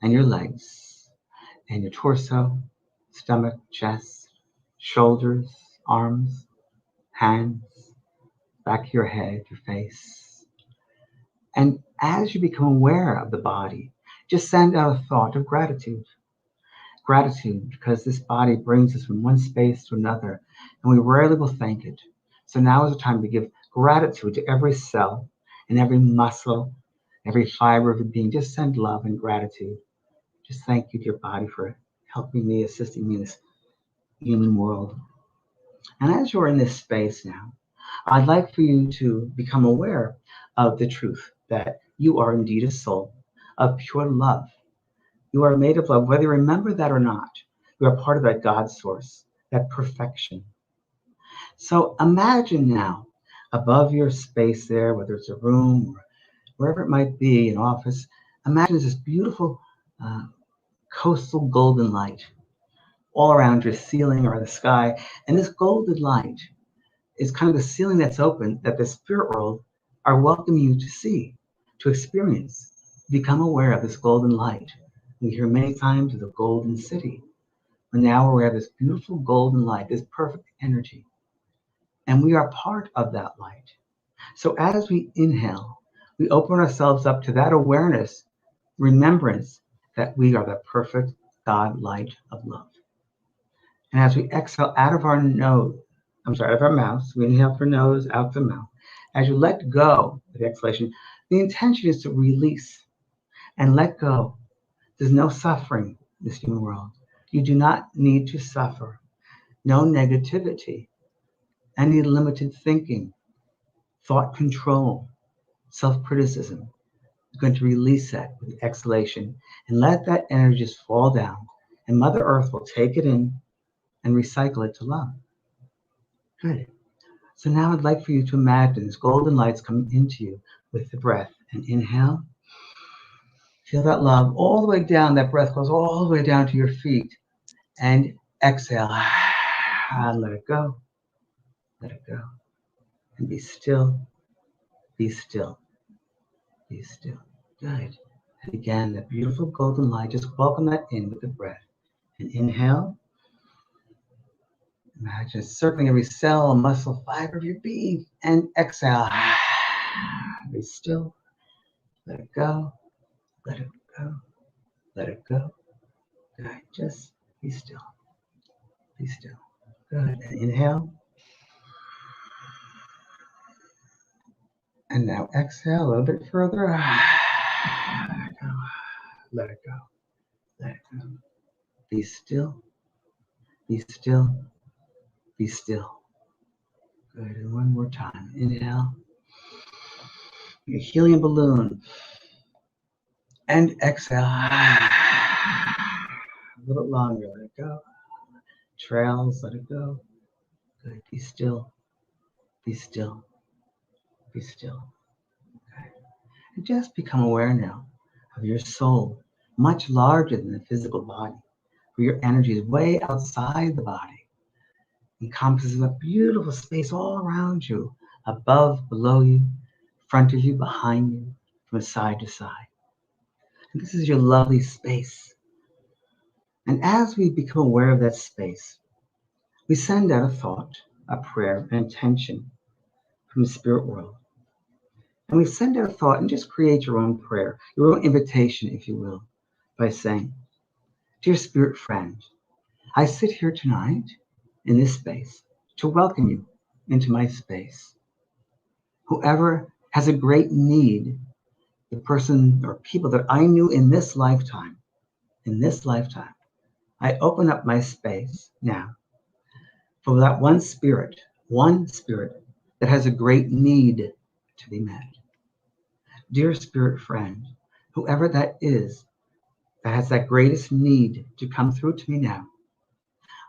and your legs, and your torso, stomach, chest, shoulders, arms, hands, back of your head, your face. And as you become aware of the body, just send out a thought of gratitude. Gratitude, because this body brings us from one space to another, and we rarely will thank it. So now is the time to give gratitude to every cell and every muscle, every fiber of your being. Just send love and gratitude. Just thank you to your body for helping me, assisting me in this human world. And as you're in this space now, I'd like for you to become aware of the truth that you are indeed a soul of pure love. You are made of love, whether you remember that or not. You are part of that God source, that perfection. So imagine now, above your space there, whether it's a room or wherever it might be, an office, imagine this beautiful coastal golden light all around your ceiling or the sky. And this golden light is kind of the ceiling that's open that the spirit world are welcoming you to see, to experience. Become aware of this golden light. We hear many times of the golden city. But now we're aware of this beautiful golden light, this perfect energy. And we are part of that light. So as we inhale, we open ourselves up to that awareness, remembrance that we are the perfect God light of love. And as we exhale out of our out of our mouth, so we inhale through nose, out the mouth. As you let go of the exhalation, the intention is to release and let go. There's no suffering in this human world. You do not need to suffer. No negativity, any limited thinking, thought control, self-criticism. You're going to release that with the exhalation and let that energy just fall down. And Mother Earth will take it in and recycle it to love. Good. So now I'd like for you to imagine this golden lights come into you with the breath. And inhale. Feel that love all the way down. That breath goes all the way down to your feet. And exhale. And let it go. Let it go. And be still. Be still. Be still. Good. And again, that beautiful golden light, just welcome that in with the breath. And inhale. Imagine circling every cell, muscle, fiber of your being. And exhale. Be still. Let it go. Let it go. Let it go. Good. Just be still. Be still. Good. And inhale. And now exhale a little bit further. Let it go. Let it go. Let it go. Be still. Be still. Be still. Good. And one more time. Inhale. Your helium balloon. And exhale. A little bit longer. Let it go. Trails. Let it go. Good. Be still. Be still. Be still. Okay. And just become aware now of your soul, much larger than the physical body, where your energy is way outside the body, encompasses a beautiful space all around you, above, below you, front of you, behind you, from side to side. And this is your lovely space. And as we become aware of that space, we send out a thought, a prayer, an intention from the spirit world. And we send out a thought and just create your own prayer, your own invitation, if you will, by saying, "Dear spirit friend, I sit here tonight in this space to welcome you into my space. Whoever has a great need, the person or people that I knew in this lifetime, I open up my space now for that one spirit that has a great need to be met. Dear spirit friend, whoever that is that has that greatest need to come through to me now,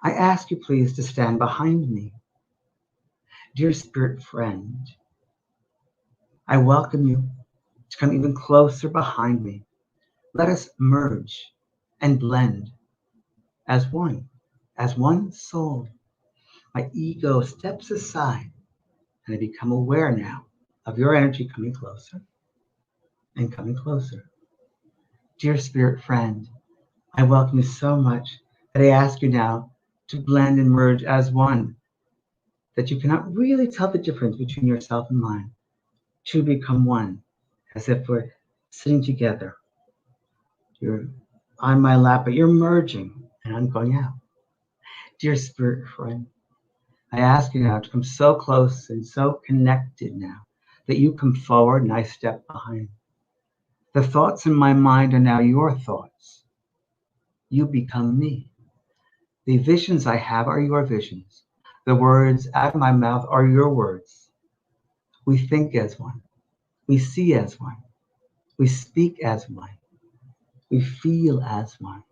I ask you please to stand behind me. Dear spirit friend, I welcome you to come even closer behind me. Let us merge and blend as one soul. My ego steps aside and I become aware now of your energy coming closer and coming closer. Dear spirit friend, I welcome you so much that I ask you now to blend and merge as one, that you cannot really tell the difference between yourself and mine, to become one, as if we're sitting together. You're on my lap, but you're merging and I'm going out. Dear spirit friend, I ask you now to come so close and so connected now that you come forward and I step behind. The thoughts in my mind are now your thoughts. You become me. The visions I have are your visions. The words out of my mouth are your words. We think as one. We see as one. We speak as one. We feel as one.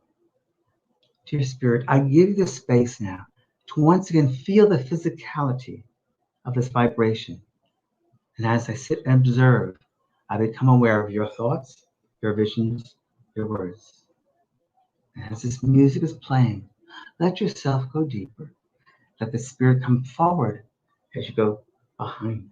Dear Spirit, I give you the space now to once again feel the physicality of this vibration. And as I sit and observe, I become aware of your thoughts, your visions, your words. And as this music is playing, let yourself go deeper. Let the spirit come forward as you go behind.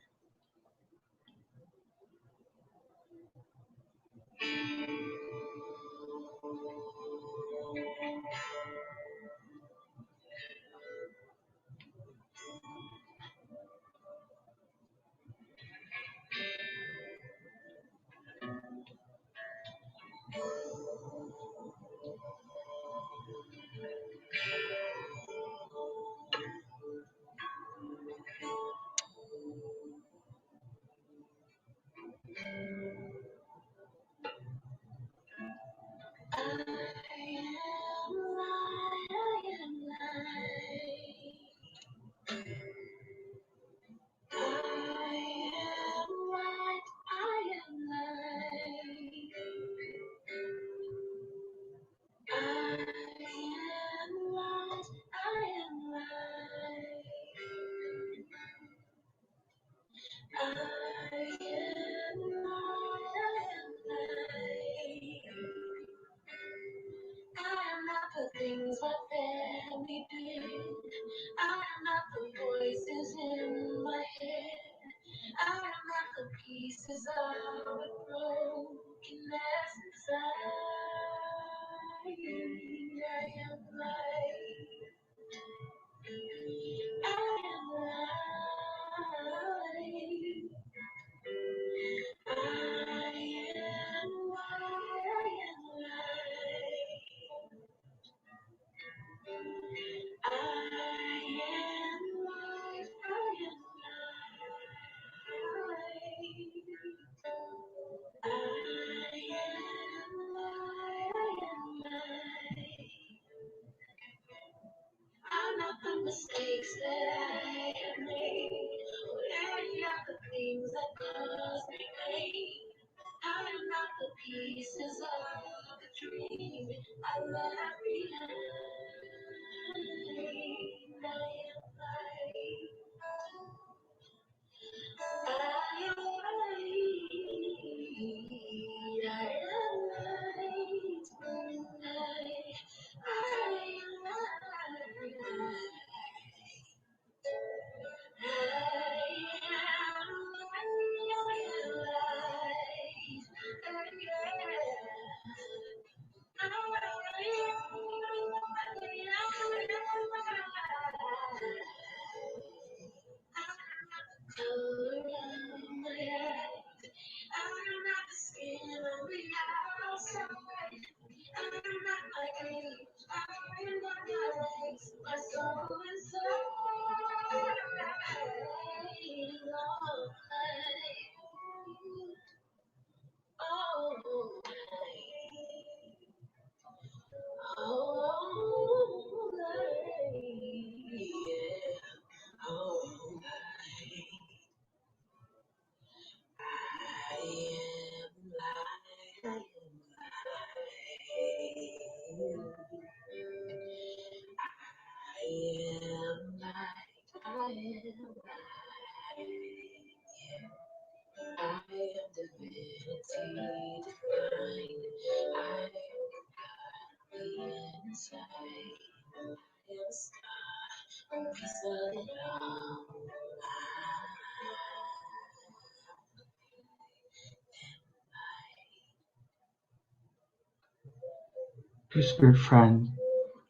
Dear spirit friend,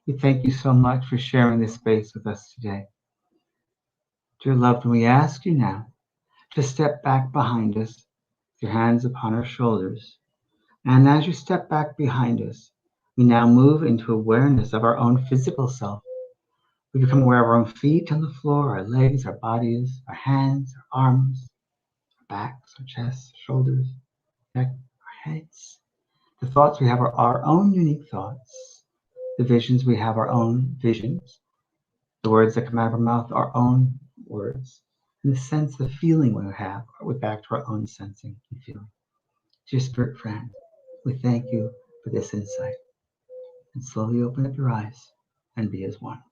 we thank you so much for sharing this space with us today. Dear loved one, we ask you now to step back behind us, with your hands upon our shoulders. And as you step back behind us, we now move into awareness of our own physical self. We become aware of our own feet on the floor, our legs, our bodies, our hands, our arms, our backs, our chests, shoulders, neck, our heads. The thoughts we have are our own unique thoughts. The visions we have our own visions. The words that come out of our mouth are our own words. And the sense, the feeling we have, we're back to our own sensing and feeling. Dear spirit friend, we thank you for this insight. And slowly open up your eyes and be as one.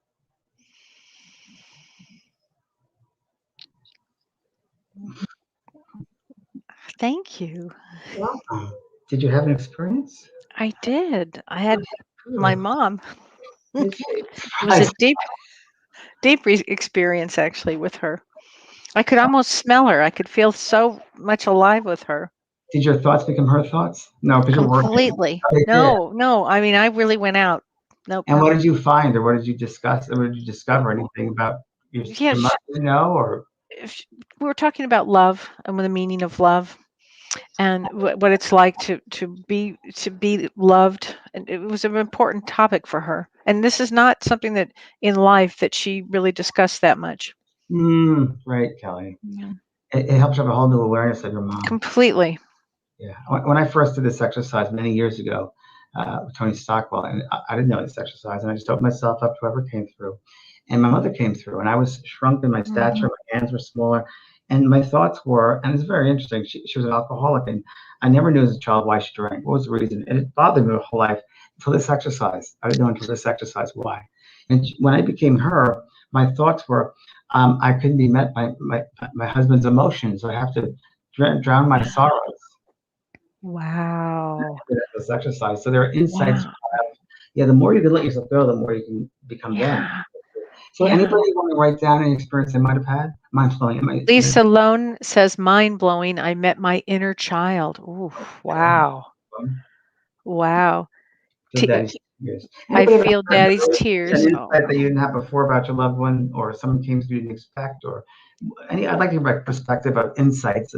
Thank you. Welcome. Did you have an experience? I did. I had my mom. Did you? It was a deep experience actually with her. I could almost smell her. I could feel so much alive with her. Did your thoughts become her thoughts? No, because you're working. Completely. Oh, they did. No. I mean, I really went out. Nope. And what did you find, or what did you discuss, or what did you discover? Anything about your Yeah, mother, you know, or we were talking about love and the meaning of love, and what it's like to be loved, and it was an important topic for her. And this is not something that in life that she really discussed that much. Right, Kelly. Yeah. It helps you have a whole new awareness of your mom. Completely. Yeah. When I first did this exercise many years ago with Tony Stockwell, and I didn't know this exercise, and I just opened myself up to whoever came through. And my mother came through, and I was shrunk in my stature, my hands were smaller, and my thoughts were, and it's very interesting, she was an alcoholic, and I never knew as a child why she drank. What was the reason? And it bothered me my whole life until this exercise. I didn't know until this exercise why. And when I became her, my thoughts were, I couldn't be met by my husband's emotions. So I have to drown my sorrows. Wow. This exercise. So there are insights. Wow. Yeah, the more you can let yourself go, the more you can become them. So anybody want to write down any experience they might have had? Mind blowing. Lisa Lone says, mind blowing. I met my inner child. Ooh, wow. Wow. I feel Daddy's tears. An insight that you didn't have before about your loved one, or someone came through you didn't expect, or any. I'd like to hear about perspective of insights.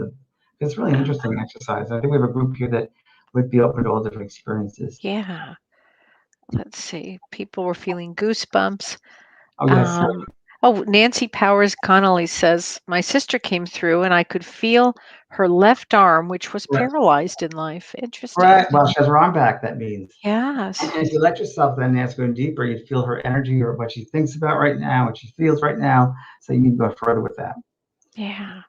It's really interesting exercise. I think we have a group here that would be open to all different experiences. Yeah. Let's see. People were feeling goosebumps. Oh, yes. Oh, Nancy Powers Connolly says, my sister came through and I could feel her left arm, which was Right. paralyzed in life. Interesting. Right. Well, she has her arm back, that means. Yes. And if you let yourself then ask going deeper, you feel her energy or what she thinks about right now, what she feels right now. So you can go further with that. Yeah.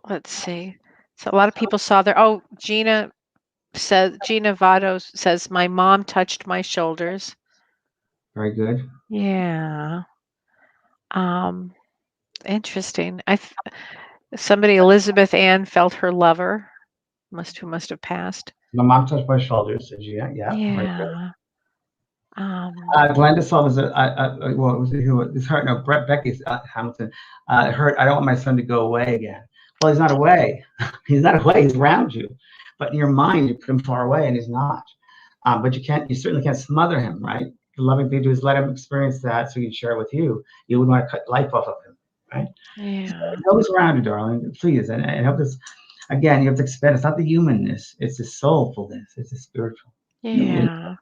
Let's see. So a lot of people saw there. Oh, Gina Vado says, my mom touched my shoulders. Very good. Yeah. Interesting. Somebody, Elizabeth Ann, felt her lover, who must have passed. My mom touched my shoulders. Yeah, yeah. Very good. Yeah. Glenda Sullivan said, well, it was who? It's her. No, Becky Hamilton. Heard. I don't want my son to go away again. Well, he's not away. He's not away. He's around you, but in your mind, you put him far away, and he's not. But you can't. You certainly can't smother him, right? The loving thing to do is let him experience that, so he can share it with you. You wouldn't want to cut life off of him, right? Yeah. So he's always around you, darling. Please, and help this. Again, you have to expand. It's not the humanness; it's the soulfulness. It's the spiritual. Yeah.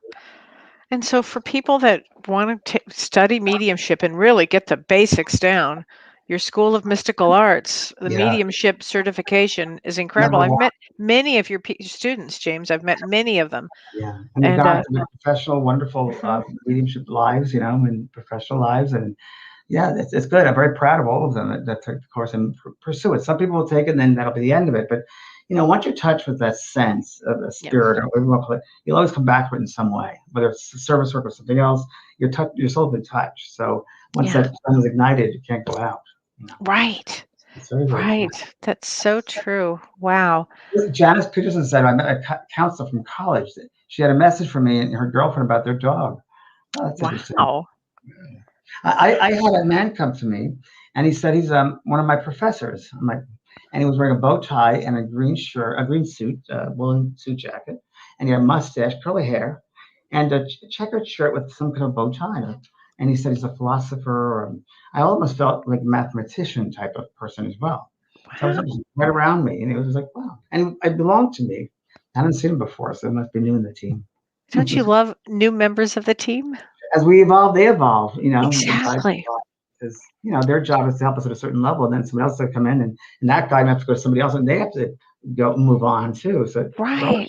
And so for people that want to study mediumship and really get the basics down, your School of Mystical Arts, the Yeah. mediumship certification is incredible. Number I've one. met many of your students, James. I've met many of them. Yeah, and they've And gone through professional, wonderful Mhm. mediumship lives, and professional lives, and yeah, it's good. I'm very proud of all of them that took the course and pursue it. Some people will take it, and then that'll be the end of it. But once you're touched with that sense of the Yeah. spirit, or whatever you want to call it, you'll always come back to it in some way, whether it's service work or something else. Your soul's been touched. So once Yeah. that flame is ignited, you can't go out. Right. It's very, very true. Right. That's so true. Wow. Janice Peterson said, I met a counselor from college. She had a message for me and her girlfriend about their dog. Oh, that's interesting. Wow. I had a man come to me, and he said he's one of my professors. I'm like, and he was wearing a bow tie and a green shirt, a green suit, woolen suit jacket, and he had a mustache, curly hair, and a checkered shirt with some kind of bow tie. And he said he's a philosopher. Or, I almost felt like a mathematician type of person as well. So I was just right around me, and it was like, wow. And it belonged to me. I hadn't seen him before, so it must be new in the team. Don't you love new members of the team? As we evolve, they evolve, Exactly. because their job is to help us at a certain level, and then somebody else will come in, and that guy might have to go to somebody else, and they have to go move on too. So Right.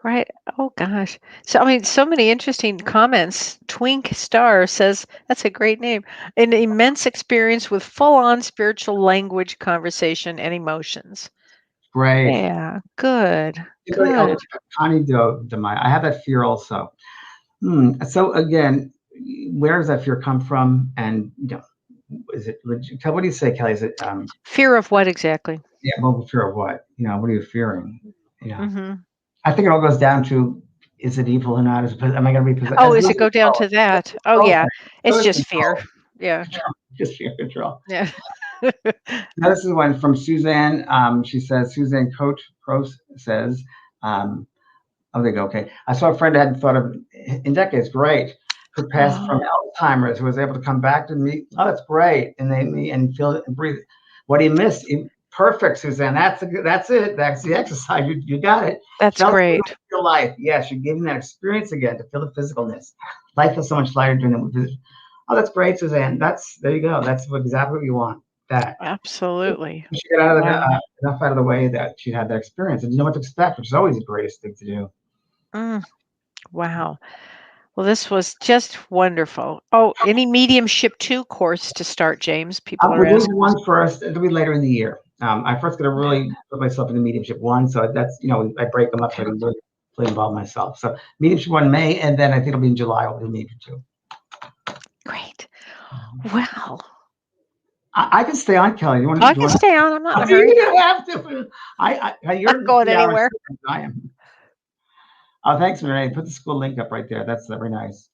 Right. Oh gosh. So I mean, so many interesting comments. Twink Star says that's a great name. An immense experience with full-on spiritual language, conversation, and emotions. great. Yeah. Good. Anybody else? Good. Connie Demai. I have that fear also. So again, where does that fear come from? And is it legit? What do you say, Kelly? Is it Fear of what exactly? yeah, well, fear of what? What are you fearing? Mm-hmm. I think it all goes down to, is it evil or not? Am I going to be possessed? Oh, does it go down to that? Oh yeah. It's just fear. Yeah. Just fear control. Yeah. Now, this is one from Suzanne. She says, Suzanne Coach Gross says, oh, they go, okay. I saw a friend I hadn't thought of in decades. Great. Who passed from Alzheimer's, who was able to come back to me. Oh, that's great. And they meet and feel it and breathe. What do you miss? Perfect, Suzanne. That's it. That's the exercise. You got it. That's great. Your life. Yes, you're giving that experience again to feel the physicalness. Life is so much lighter during that. Oh, that's great, Suzanne. There you go. That's exactly what you want. That. Absolutely. She got enough out of the way that she had that experience, and you know what to expect, which is always the greatest thing to do. Wow. Well, this was just wonderful. Oh, any mediumship 2 course to start, James? People are We'll do asking. one first. It'll be later in the year. I first got to really put myself into mediumship 1, so that's I break them up so I can really involve myself. So mediumship 1 May, and then I think it'll be in July. We'll do mediumship 2. Great. Wow. I can stay on, Kelly. I can stay on. I'm not in a hurry. You don't have to. You're not going anywhere. I am. Oh, thanks, Renee. Put the school link up right there. That's very nice.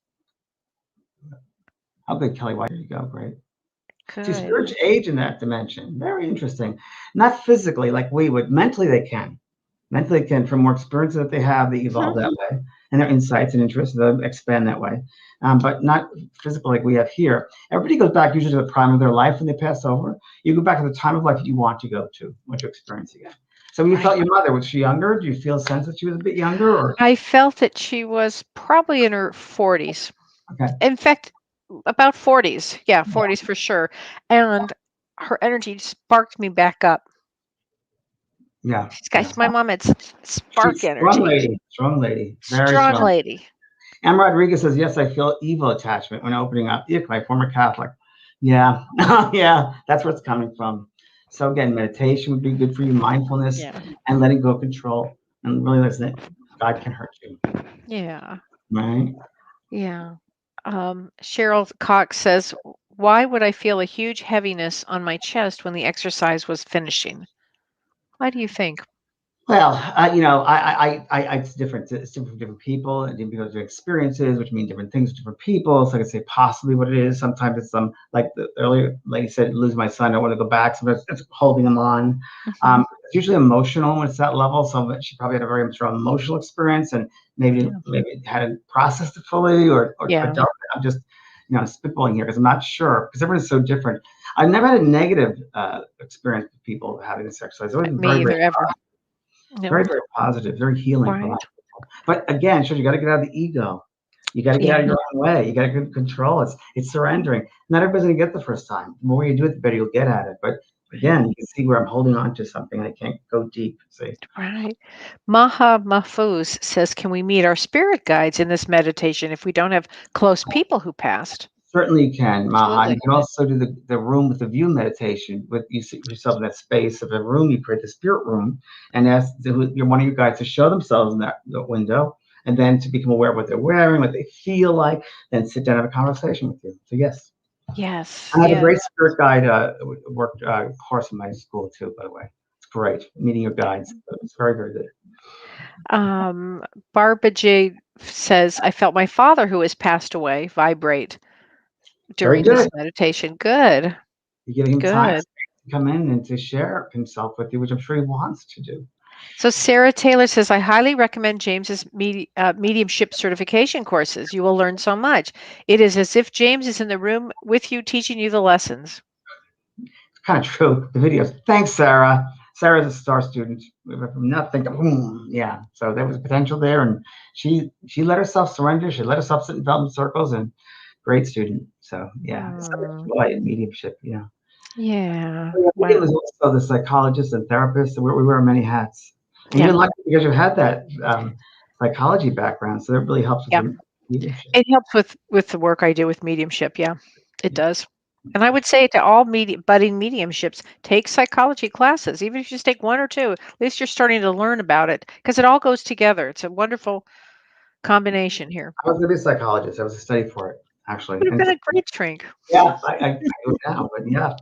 Oh, good, Kelly White. There you go. Great. Good. See, spirits age in that dimension. Very interesting. Not physically like we would. Mentally, they can. Mentally, they can. From more experience that they have, they evolve that way. And their insights and interests, they'll expand that way. But not physical like we have here. Everybody goes back usually to the prime of their life when they pass over. You go back to the time of life that you want to go to, want to experience again. So when you felt your mother, was she younger? Do you feel a sense that she was a bit younger? Or? I felt that she was probably in her 40s. Okay. In fact, about 40s. Yeah, 40s for sure. And her energy sparked me back up. Yeah. Guys, my mom had such spark She's strong energy. lady. Strong lady. Very Strong strong. lady. M. Rodriguez says, yes, I feel evil attachment when opening up. Eek, my former Catholic. Yeah. Yeah. That's where it's coming from. So again, meditation would be good for you, mindfulness Yeah. and letting go of control and really listen. God can hurt you. Yeah. Right? Yeah. Cheryl Cox says, why would I feel a huge heaviness on my chest when the exercise was finishing? Why do you think? Well, it's different. It's different for different people and different experiences, which mean different things to different people. So I could say possibly what it is. Sometimes it's like the earlier lady said, lose my son. I want to go back. Sometimes it's holding him on. It's usually emotional when it's that level. So she probably had a very strong emotional experience and maybe hadn't processed it fully or dealt it. I'm just spitballing here because I'm not sure because everyone's so different. I've never had a negative experience with people having this exercise. It's always been Me very, either, very ever. No. very, very positive, very healing for a Right. lot of people. But again, you got to get out of the ego. You got to get out of your own way. You got to control. It's surrendering. Not everybody's going to get the first time. The more you do it, the better you'll get at it. But again, you can see where I'm holding on to something and I can't go deep. See? Right. Maha Mahfouz says, can we meet our spirit guides in this meditation if we don't have close people who passed? Certainly you can, Maha. Absolutely. You can also do the room with the view meditation. With you sit yourself in that space of the room, you create the spirit room, and ask one of your guides to show themselves in that window, and then to become aware of what they're wearing, what they feel like, then sit down and have a conversation with you. So yes. Yes. I have a great spirit guide worked course in my school too, by the way. It's great meeting your guides. It's very, very good. Barbara J says, I felt my father who has passed away vibrate during this meditation. Good. You're giving him time Good. to come in and to share himself with you, which I'm sure he wants to do. So Sarah Taylor says, I highly recommend James's mediumship certification courses. You will learn so much. It is as if James is in the room with you, teaching you the lessons. It's kind of true. The videos. Thanks, Sarah. Sarah's a star student. We went from nothing to boom. Yeah. So there was potential there, and she let herself surrender. She let herself sit in development circles, and great student. So yeah, it's so much joy in mediumship. Yeah. Yeah. Wow. It was also the psychologist and therapist. We wear many hats. And you're lucky because you had that psychology background, so that really helps with your mediumship. It helps with the work I do with mediumship. Yeah, it does. And I would say to all budding mediumships, take psychology classes. Even if you just take one or two, at least you're starting to learn about it because it all goes together. It's a wonderful combination here. I was going to be a psychologist. I was a study for it, actually. Would have been a great shrink. Yeah, I do it now, but yeah.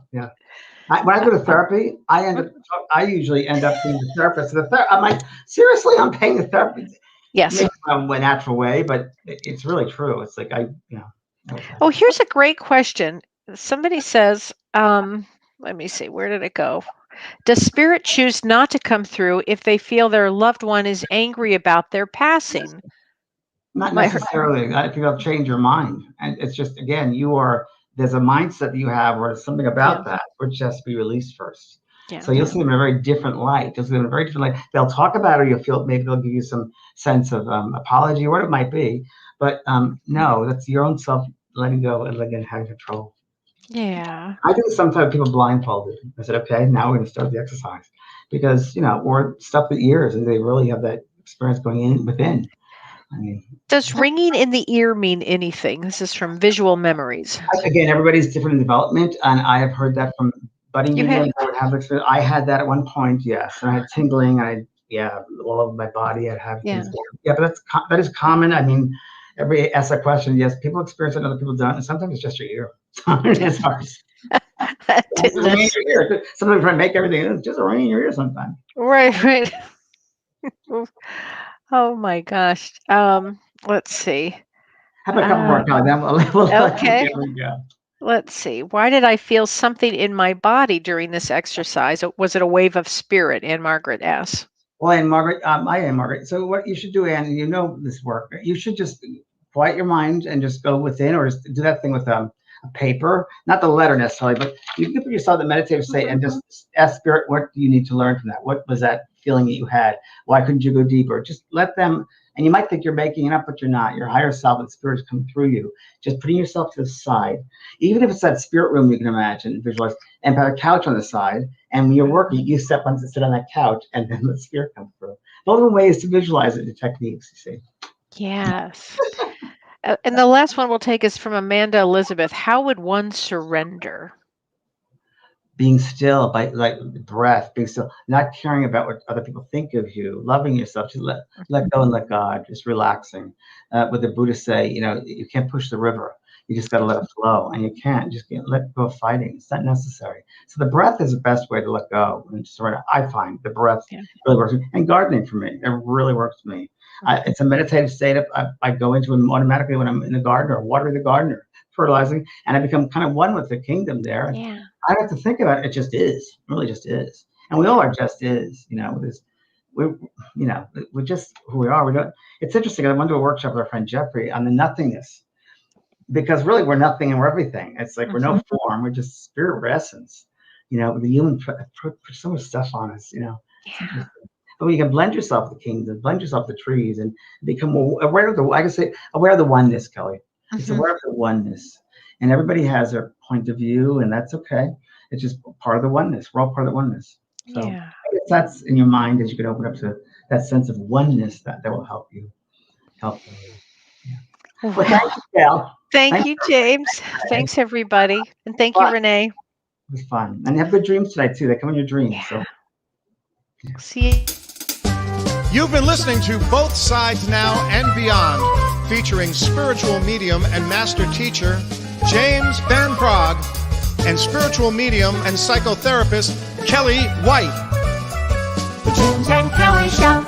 When I go to therapy, I usually end up being the therapist. I'm like, seriously, I'm paying the therapist. Yes. Maybe in a natural way, but it's really true. It's like Oh, here's a great question. Somebody says, let me see, where did it go? Does spirit choose not to come through if they feel their loved one is angry about their passing? Not necessarily. If you have changed your mind, and it's just again, there's a mindset that you have, or something about that which has to be released first. Yeah. So you'll see them in a very different light. You'll see them in a very different light. They'll talk about it, or you'll feel maybe they'll give you some sense of apology, or what it might be. But no, that's your own self letting go and letting have control. Yeah. I think sometimes people blindfolded. I said, okay, now we're going to start the exercise because or stuff with ears, and they really have that experience going in within. I mean, does ringing in the ear mean anything? This is from Visual Memories. Again, everybody's different in development, and I have heard that from budding mediums that would have experience. I had that at one point, yes, and I had tingling. All over my body. I'd have things. Yeah, but that is common. I mean, everybody asks that question. Yes, people experience it, other people don't, and sometimes it's just your ear. It's hard. It's a ring in your ear. Sometimes try to make everything. It's just a ring in your ear sometimes. Right. Oh my gosh. Let's see. How about a couple more, Kelly? Then we'll okay. Let's see. Why did I feel something in my body during this exercise? Was it a wave of spirit? Anne Margaret asks. Well, Anne Margaret, I am Margaret. So what you should do, Anne, you know this work. You should just quiet your mind and just go within, or just do that thing with a paper, not the letter necessarily, but you can put yourself in the meditative state and just ask spirit, what do you need to learn from that? What was that feeling that you had? Why couldn't you go deeper? Just let them And you might think you're making it up, but you're not. Your higher self and spirit is coming through you. Just putting yourself to the side, even if it's that spirit room you can imagine, visualize, and have a couch on the side. And when you're working, you sit on that couch, and then the spirit comes through. Those are ways to visualize it, the techniques, you see. Yes. And the last one we'll take is from Amanda Elizabeth. How would one surrender? Being still, by like breath, being still, not caring about what other people think of you, loving yourself, just let go and let God, just relaxing. What the Buddhists say, you can't push the river. You just got to let it flow, and you can't just let go of fighting. It's not necessary. So the breath is the best way to let go and surrender. I find the breath really works, and gardening for me, it really works for me. It's a meditative state. I go into it automatically when I'm in the garden or watering the garden or fertilizing, and I become kind of one with the kingdom there. Yeah. I don't have to think about it. It just is. It really just is. And we all are just is. We're just who we are. We don't. It's interesting. I went to a workshop with our friend Jeffrey on the nothingness, because really we're nothing and we're everything. It's like we're no form. We're just spirit, we're essence. The human put so much stuff on us. Yeah. But you can blend yourself with the kingdom, blend yourself with the trees, and become aware of aware of the oneness, Kelly. It's aware of the oneness. And everybody has their point of view, and that's okay. It's just part of the oneness. We're all part of the oneness. So I guess that's in your mind as you can open up to that sense of oneness that will help you. Yeah. Wow. Well, thank you, Cal. Thank you, James. Thanks, everybody. And thank you, Renee. It was fun. And have good dreams tonight, too. They come in your dreams. Yeah. So. See you. You've been listening to Both Sides Now and Beyond, featuring spiritual medium and master teacher James Van Praagh and spiritual medium and psychotherapist Kellee White. The James and Kellee Show.